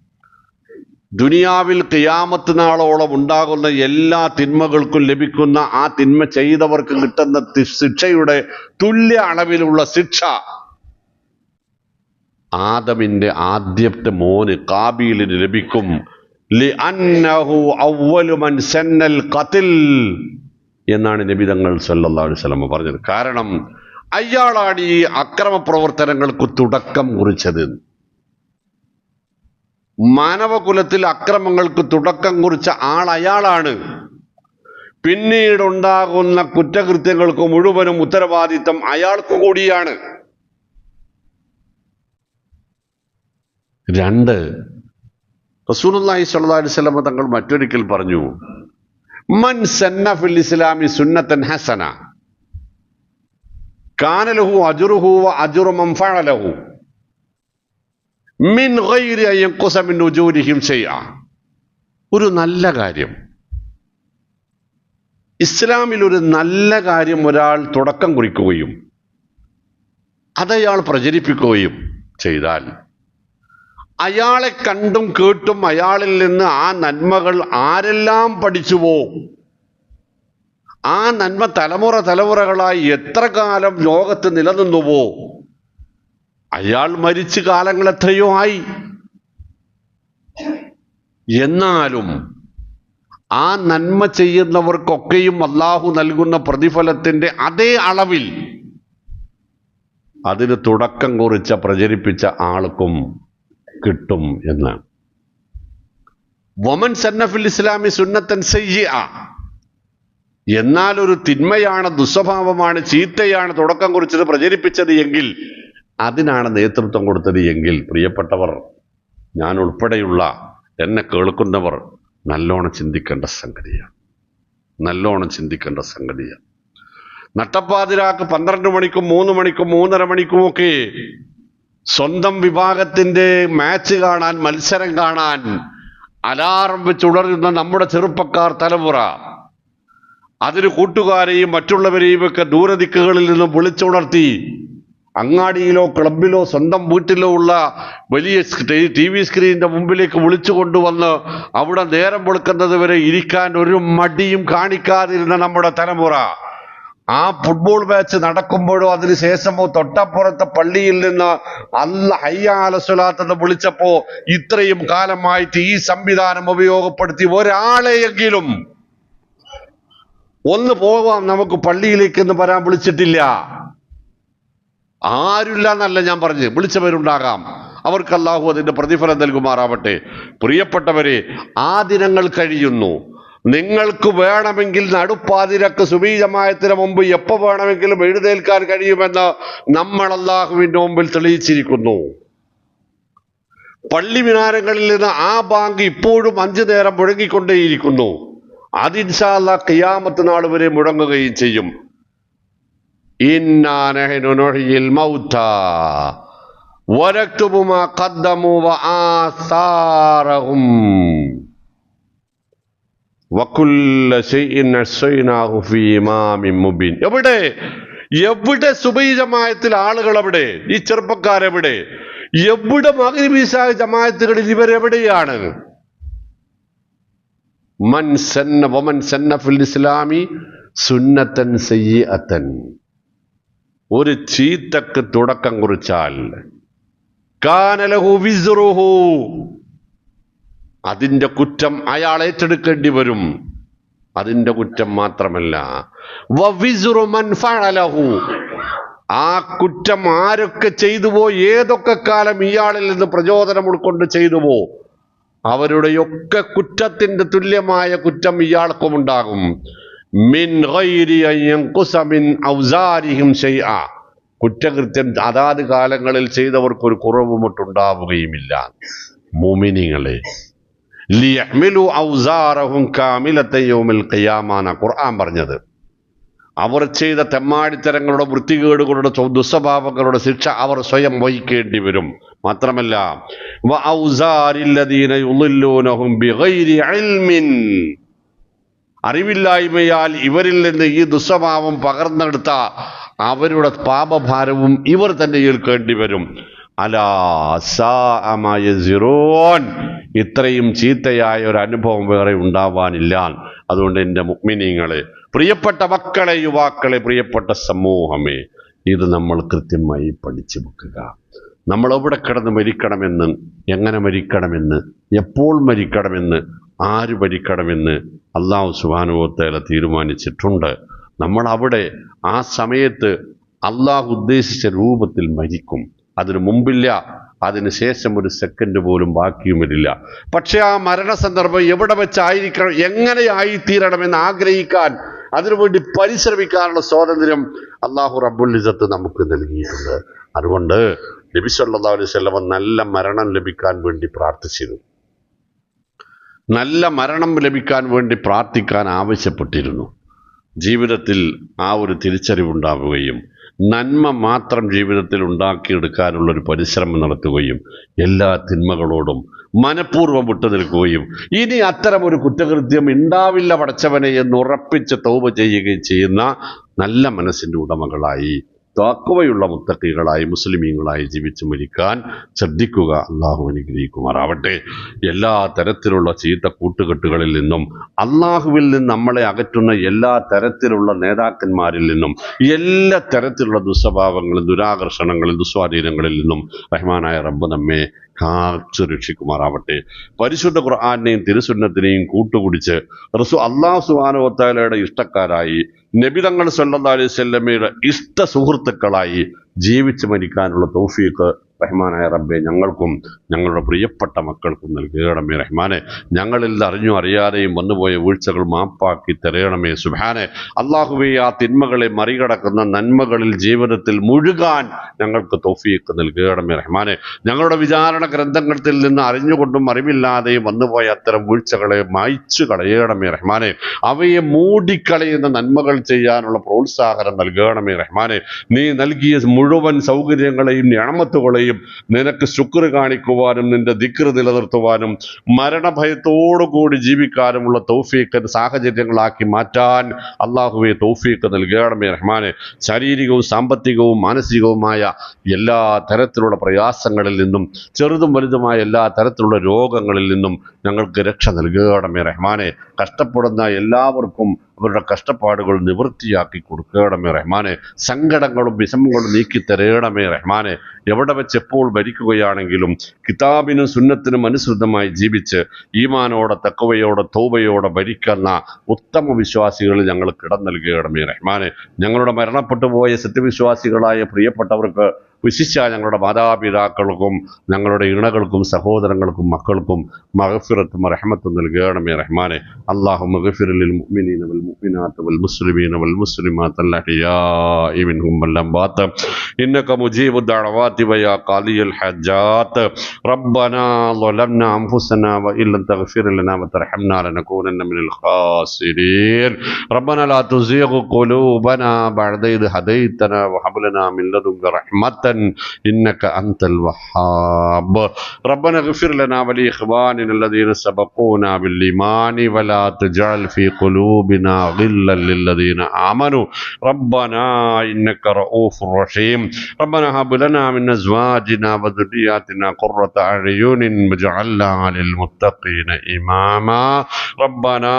ദുനിയാവിൽ ഖിയാമത്ത് നാളോളം ഉണ്ടാകുന്ന എല്ലാ തിന്മകൾക്കും ലഭിക്കുന്ന ആ തിന്മ ചെയ്തവർക്ക് കിട്ടുന്ന ശിക്ഷയുടെ തുല്യ അളവിലുള്ള ശിക്ഷ ആദമിന്റെ ആദ്യത്തെ മോന് കാബീലിന് ലഭിക്കും. ലിഅന്നഹു അവ്വലു മൻ സന്നൽ ഖത്ൽ എന്നാണ് നബി തങ്ങൾ സല്ലല്ലാഹു അലൈഹി വസല്ലം പറഞ്ഞത്. കാരണം അയാളാണ് ഈ അക്രമ പ്രവർത്തനങ്ങൾക്ക് തുടക്കം കുറിച്ചത്. മാനവകുലത്തിൽ അക്രമങ്ങൾക്ക് തുടക്കം കുറിച്ച ആൾ അയാളാണ്. പിന്നീടുണ്ടാകുന്ന കുറ്റകൃത്യങ്ങൾക്ക് മുഴുവനും ഉത്തരവാദിത്തം അയാൾക്ക് കൂടിയാണ്. 2, റസൂലുള്ളാഹി സ്വല്ലല്ലാഹു അലൈഹി വസല്ലം തങ്ങൾ മറ്റൊരിക്കൽ പറഞ്ഞു, മൻ സന്ന ഫിൽ ഇസ്ലാമി സുന്നത്തൻ ഹസന കാന ലഹു അജ്റുഹു വ അജ്റു മൻ ഫഅലഹു മിൻ ഗൈരി അൻ യൻഖുസ മിൻ ഉജൂരിഹിം ശൈഅ. ഒരു നല്ല കാര്യം, ഇസ്ലാമിൽ ഒരു നല്ല കാര്യം ഒരാൾ തുടക്കം കുറിക്കുകയും അതയാൾ പ്രചരിപ്പിക്കുകയും ചെയ്താൽ അയാളെ കണ്ടും കേട്ടും അയാളിൽ നിന്ന് ആ നന്മകൾ ആരെല്ലാം പഠിച്ചുവോ, ആ നന്മ തലമുറകളായി എത്ര കാലം ലോകത്ത് നിലനിന്നുവോ, അയാൾ മരിച്ചു കാലങ്ങൾ എത്രയോ ആയി. എന്നാലും ആ നന്മ ചെയ്യുന്നവർക്കൊക്കെയും അള്ളാഹു നൽകുന്ന പ്രതിഫലത്തിന്റെ അതേ അളവിൽ അതിന് തുടക്കം കുറിച്ച പ്രചരിപ്പിച്ച ആൾക്കും കിട്ടും എന്ന്. വമൻ സന്ന ഫിൽ ഇസ്ലാമി സുന്നത്തൻ സയ്യിഅ, എന്നാൽ ഒരു തിന്മയാണ്, ദുസ്വഭാവമാണ്, ചീത്തയാണ് തുടക്കം കുറിച്ചത്, പ്രചരിപ്പിച്ചത് എങ്കിൽ, അതിനാണ് നേതൃത്വം കൊടുത്തത് എങ്കിൽ, പ്രിയപ്പെട്ടവർ, ഞാൻ ഉൾപ്പെടെയുള്ള എന്നെ കേൾക്കുന്നവർ നല്ലോണം ചിന്തിക്കേണ്ട സംഗതിയാണ്. നല്ലോണം ചിന്തിക്കേണ്ട സംഗതിയാണ്. നട്ടപ്പാതിരാക്ക് 12 മണിക്കും 3 മണിക്കും 3:30 മണിക്കുമൊക്കെ സ്വന്തം വിഭാഗത്തിന്റെ മാച്ച് കാണാൻ, മത്സരം കാണാൻ അലാറം വെച്ചുണരുന്ന നമ്മുടെ ചെറുപ്പക്കാർ തലമുറ, അതിന് കൂട്ടുകാരെയും മറ്റുള്ളവരെയും ഒക്കെ ദൂരദിക്കുകളിൽ നിന്നും വിളിച്ചുണർത്തി അങ്ങാടിയിലോ ക്ലബിലോ സ്വന്തം വീട്ടിലോ ഉള്ള വലിയ TV സ്ക്രീനിന്റെ മുമ്പിലേക്ക് വിളിച്ചു കൊണ്ടുവന്ന് അവിടെ നേരം വെളുക്കുന്നത് വരെ ഇരിക്കാൻ ഒരു മടിയും കാണിക്കാതിരുന്ന നമ്മുടെ തലമുറ, ആ ഫുട്ബോൾ മാച്ച് നടക്കുമ്പോഴോ അതിനുശേഷമോ തൊട്ടപ്പുറത്തെ പള്ളിയിൽ നിന്ന് അല്ല ഹയ്യ അല സ്വലാത്ത് എന്ന് വിളിച്ചപ്പോ ഇത്രയും കാലമായിട്ട് ഈ സംവിധാനം ഉപയോഗപ്പെടുത്തി ഒരാളെയെങ്കിലും ഒന്ന് പോവാം നമുക്ക് പള്ളിയിലേക്ക് എന്ന് പറയാൻ വിളിച്ചിട്ടില്ല. ആരുമില്ല എന്നല്ല ഞാൻ പറഞ്ഞു, വിളിച്ചവരുണ്ടാകാം. അവർക്ക് അല്ലാഹു അതിന്റെ പ്രതിഫലം നൽകുമാറാവട്ടെ. പ്രിയപ്പെട്ടവരെ, ആ ദിനങ്ങൾ കഴിയുന്നു. നിങ്ങൾക്ക് വേണമെങ്കിൽ നടുപ്പാതിരക്ക് സുബഹി ജമാഅത്തിന് മുമ്പ് എപ്പോൾ വേണമെങ്കിലും എഴുന്നേൽക്കാൻ കഴിയുമെന്ന് നമ്മൾ അല്ലാഹുവിന്റെ മുമ്പിൽ തെളിയിച്ചിരിക്കുന്നു. പള്ളി മിനാരങ്ങളിൽ നിന്ന് ആ ബാങ്ക് ഇപ്പോഴും 5 നേരം മുഴങ്ങിക്കൊണ്ടേയിരിക്കുന്നു. അത് ഇൻഷാ അല്ലാഹ് ഖിയാമത്ത് നാൾ വരെ മുഴങ്ങുകയും ചെയ്യും. ഇന്നാ നഹ്നു നുഹ്യിൽ മൗതാ വനക്തുബു മാ ഖദ്ദമു വആസാറഹും വകുല്ല ശൈഇൻ അഹ്സൈനാഹു ഫീ ഇമാമിൻ മുബീൻ. എവിടെ സുബഹി ജമാഅത്തിൽ ആളുകൾ, എവിടെ ഈ ചെറുപ്പക്കാരെവിടെ, എവിടെ മഗ്രിബ് ഇശാ ജമാഅത്തുകളിൽ ഇവരെവിടെയാണ്? വമൻ സന്ന ഫിൽ ഇസ്ലാമി സുന്നത്തൻ സയ്യിഅത്തൻ, ഒരു ചീത്തക്ക് തുടക്കം കുറിച്ചാൽ കാന ലഹു വിസ്റുഹു, അതിന്റെ കുറ്റം അയാൾ ഏറ്റെടുക്കേണ്ടി വരും. അതിന്റെ കുറ്റം മാത്രമല്ല, വവിസ്റു മൻ ഫഅലഹു, ആ കുറ്റം ആരൊക്കെ ചെയ്തുവോ, ഏതൊക്കെ കാലം ഇയാളിൽ നിന്ന് പ്രചോദനം ഉൾക്കൊണ്ട് ചെയ്തുവോ, അവരുടെയൊക്കെ കുറ്റത്തിന്റെ തുല്യമായ കുറ്റം ഇയാൾക്കും ഉണ്ടാകും. മിൻ ഗൈരി അൻ യൻഖുസ മിൻ ഔസാരിഹിം ശൈഅ, കുറ്റകൃത്യം അതാത് കാലങ്ങളിൽ ചെയ്തവർക്ക് ഒരു കുറവുമൊട്ടുണ്ടാവുകയുമില്ല. മുഅ്മിനീങ്ങളെ, ലിയഹ്മിലു ഔസാറഹും കാമിലത്തൻ യൗമിൽ ഖിയാമ, ഖുർആൻ പറഞ്ഞത്. അവർ ചെയ്ത തെമ്മാടിത്തരങ്ങളുടെ വൃത്തികേടുകളുടെ ദുസ്വഭാവങ്ങളുടെ ശിക്ഷ അവർ സ്വയം വഹിക്കേണ്ടി വരും. മാത്രമല്ല അറിവില്ലായ്മയാൽ ഇവരിൽ നിന്ന് ഈ ദുസ്വഭാവം പകർന്നെടുത്ത അവരുടെ പാപഭാരവും ഇവർ തന്നെ ഏൽക്കേണ്ടി വരും. അലാ സാഅ മാ യസിറൂൻ. ഇത്രയും ചീത്തയായ ഒരു അനുഭവം വേറെ ഉണ്ടാവാനില്ല. അതുകൊണ്ട് എൻ്റെ മുഅ്മിനീങ്ങളെ, പ്രിയപ്പെട്ട മക്കളെ, യുവാക്കളെ, പ്രിയപ്പെട്ട സമൂഹമേ, ഇത് നമ്മൾ കൃത്യമായി പഠിച്ചു വെക്കുക. നമ്മൾ എവിടെ കിടന്ന് മരിക്കണമെന്ന്, എങ്ങനെ മരിക്കണമെന്ന്, എപ്പോൾ മരിക്കണമെന്ന്, ആര് മരിക്കണമെന്ന് അല്ലാഹു സുബ്ഹാനഹു വ തആല തീരുമാനിച്ചിട്ടുണ്ട്. നമ്മൾ അവിടെ ആ സമയത്ത് അല്ലാഹു ഉദ്ദേശിച്ച രൂപത്തിൽ മരിക്കും. അതിനു മുമ്പില്ല, അതിന് ശേഷം ഒരു സെക്കൻഡ് പോലും ബാക്കിയും വരില്ല. പക്ഷെ ആ മരണസന്ദർഭം എവിടെ വെച്ചായിരിക്കണം, എങ്ങനെ ആയിത്തീരണമെന്ന് ആഗ്രഹിക്കാൻ, അതിനുവേണ്ടി പരിശ്രമിക്കാനുള്ള സ്വാതന്ത്ര്യം അല്ലാഹു റബ്ബുൽ ഇസ്സത്ത് നമുക്ക് നൽകിയിട്ടുണ്ട്. അതുകൊണ്ട് നബി സല്ലല്ലാഹു അലൈഹി വസല്ലം നല്ല മരണം ലഭിക്കാൻ വേണ്ടി പ്രാർത്ഥിച്ചിരുന്നു. നല്ല മരണം ലഭിക്കാൻ വേണ്ടി പ്രാർത്ഥിക്കാൻ ആവശ്യപ്പെട്ടിരുന്നു. ജീവിതത്തിൽ ആ ഒരു തിരിച്ചറിവുണ്ടാവുകയും നന്മ മാത്രം ജീവിതത്തിൽ ഉണ്ടാക്കിയെടുക്കാനുള്ളൊരു പരിശ്രമം നടത്തുകയും എല്ലാ തിന്മകളോടും മനഃപൂർവ്വം വിട്ടു നിൽക്കുകയും ഇനി അത്തരം ഒരു കുറ്റകൃത്യം ഉണ്ടാവില്ല പടച്ചവനെ എന്ന് ഉറപ്പിച്ച് തൗബ ചെയ്യുകയും ചെയ്യുന്ന നല്ല മനസ്സിൻ്റെ ഉടമകളായി, തഖ്വയുള്ള മുത്തഖികളായി, മുസ്ലിമീങ്ങളായി ജീവിച്ചു മരിക്കാൻ ശ്രദ്ധിക്കുക. അള്ളാഹു അനുഗ്രഹിക്കുമാറാവട്ടെ. എല്ലാ തരത്തിലുള്ള ചീത്ത കൂട്ടുകെട്ടുകളിൽ നിന്നും, അള്ളാഹുവിൽ നിന്ന് നമ്മളെ അകറ്റുന്ന എല്ലാ തരത്തിലുള്ള നേതാക്കന്മാരിൽ നിന്നും, എല്ലാ തരത്തിലുള്ള ദുസ്വഭാവങ്ങളിൽ, ദുരാകർഷണങ്ങളിൽ, ദുസ്വാധീനങ്ങളിൽ നിന്നും റഹ്മാനായ റബ്ബ് നമ്മെ കാത്തു രക്ഷിക്കുമാറാവട്ടെ. പരിശുദ്ധ ഖുർആനെയും തിരുസുന്നത്തിനെയും കൂട്ടുകുടിച്ച് അല്ലാഹു സുബ്ഹാനഹു വ തആലയുടെ ഇഷ്ടക്കാരായി, നബി തങ്ങൾ സല്ലല്ലാഹു അലൈഹി വസല്ലമയുടെ ഇഷ്ട സുഹൃത്തുക്കളായി ജീവിച്ചു മരിക്കാനുള്ള തൗഫീഖ് റഹ്മാനായ റബ്ബെ ഞങ്ങൾക്കും ഞങ്ങളുടെ പ്രിയപ്പെട്ട മക്കൾക്കും നൽകണമേ റഹ്മാനെ. ഞങ്ങളിൽ അറിഞ്ഞു അറിയാതെയും വന്നുപോയ വീഴ്ചകൾ മാപ്പാക്കി തരയണമേ സുബ്ഹാനെ. അള്ളാഹുവേ, ആ തിന്മകളെ മറികടക്കുന്ന നന്മകളിൽ ജീവിതത്തിൽ മുഴുകാൻ ഞങ്ങൾക്ക് തൗഫീഖ് നൽകണമേ റഹ്മാനെ. ഞങ്ങളുടെ വിചാരണ ഗ്രന്ഥങ്ങളിൽ നിന്ന് അറിഞ്ഞുകൊണ്ടും അറിവില്ലാതെയും വന്നുപോയ അത്തരം വീഴ്ചകളെ മായ്ച്ചു കളയണമേ റഹ്മാനെ. അവയെ മൂടിക്കളയുന്ന നന്മകൾ ചെയ്യാനുള്ള പ്രോത്സാഹനം നൽകണമേ റഹ്മാനെ. നീ നൽകിയ മുഴുവൻ സൗകര്യങ്ങളെയും നിഅമത്തുകളെയും നിനക്ക് ശുക്ർ കാണിക്കുവാനും നിന്റെ ദിക്ർ നിലനിർത്തുവാനും മരണഭയത്തോടുകൂടി ജീവിക്കാനുമുള്ള തൗഫീഖ് സാഹചര്യങ്ങളാക്കി മാറ്റാൻ അള്ളാഹുവെ തൗഫീഖ് നൽകണമേ റഹ്മാനെ. ശാരീരികവും സാമ്പത്തികവും മാനസികവുമായ എല്ലാ തരത്തിലുള്ള പ്രയാസങ്ങളിൽ നിന്നും, ചെറുതും വലുതുമായ എല്ലാ തരത്തിലുള്ള രോഗങ്ങളിൽ നിന്നും ഞങ്ങൾക്ക് രക്ഷ നൽകണമേ റഹ്മാനെ. കഷ്ടപ്പെടുന്ന എല്ലാവർക്കും അവരുടെ കഷ്ടപ്പാടുകൾ നിവൃത്തിയാക്കി കൊടുക്കണമേ റഹ്മാനെ. സങ്കടങ്ങളും വിഷമങ്ങളും നീക്കി തരയണമേ റഹ്മാനെ. എവിടെ വെച്ച് എപ്പോൾ ഭരിക്കുകയാണെങ്കിലും കിതാബിനും സുന്നത്തിനും അനുസൃതമായി ജീവിച്ച് ഈമാനോടെ, തഖ്വയോടെ, തൗബയോടെ ഭരിക്കുന്ന ഉത്തമ വിശ്വാസികൾ ഞങ്ങൾക്ക് ഇടം നൽകണമേ റഹ്മാനെ. ഞങ്ങളുടെ മരണപ്പെട്ടു പോയ സത്യവിശ്വാസികളായ പ്രിയപ്പെട്ടവർക്ക്, വിശിഷ്യ ഞങ്ങളുടെ മാതാപിതാക്കൾക്കും ഞങ്ങളുടെ ഇണകൾക്കും സഹോദരങ്ങൾക്കും മക്കൾക്കും മഗ്ഫിറത്തും റഹ്മത്തും നൽകണമേ റഹ്മാനെ. അല്ലാഹുമ്മ ഗ്ഫിർ ലിൽ മുഅ്മിനീന വൽ മുഅ്മിനാത്ത് വൽ മുസ്ലിമീന വൽ മുസ്ലിമാത്ത് അൽ അഹ്യാഇ മിൻഹും വൽ അംവാത്ത് ഇന്നക മുജീബു ദഅവാതി വയാ ഖാദിയൽ ഹജ്ജാത്ത്. റബ്ബനാ ളലംനാ അൻഫുസനാ വഇൻ ലം തഗ്ഫിർ ലനാ വതർഹംനാ ലനകൂനന്ന മിനൽ ഖാസിരീൻ. റബ്ബനാ ലാ തുസിഗ് ഖുലൂബനാ ബഅദ ഇദ് ഹദൈതനാ വഹബ് ലനാ മിൻ ലദുൻക റഹ്മത്തൻ إنك أنت الوهاب. ربنا اغفر لنا ولإخواننا الذين سبقونا بالإيمان ولا تجعل في قلوبنا غلا للذين آمنوا ربنا إنك رؤوف رحيم. ربنا هب لنا من أزواجنا وذرياتنا قرة أعين واجعلنا للمتقين إماما. ربنا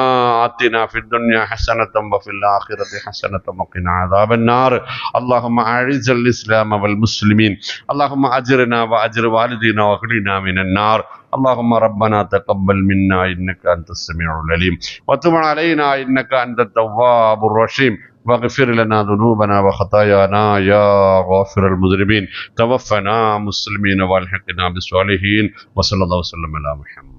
آتنا في الدنيا حسنة وفي الآخرة حسنة وقنا عذاب النار. اللهم أعز الإسلام والمسلمين. اللهم أجرنا وأجر والدينا واغننا من النار. اللهم ربنا تقبل منا إنك أنت السميع العليم وتب علينا إنك أنت التواب الرحيم واغفر لنا ذنوبنا وخطايانا يا غافر المذنبين. توفنا مسلمين والحقنا بالصالحين وصلى الله وسلم على محمد.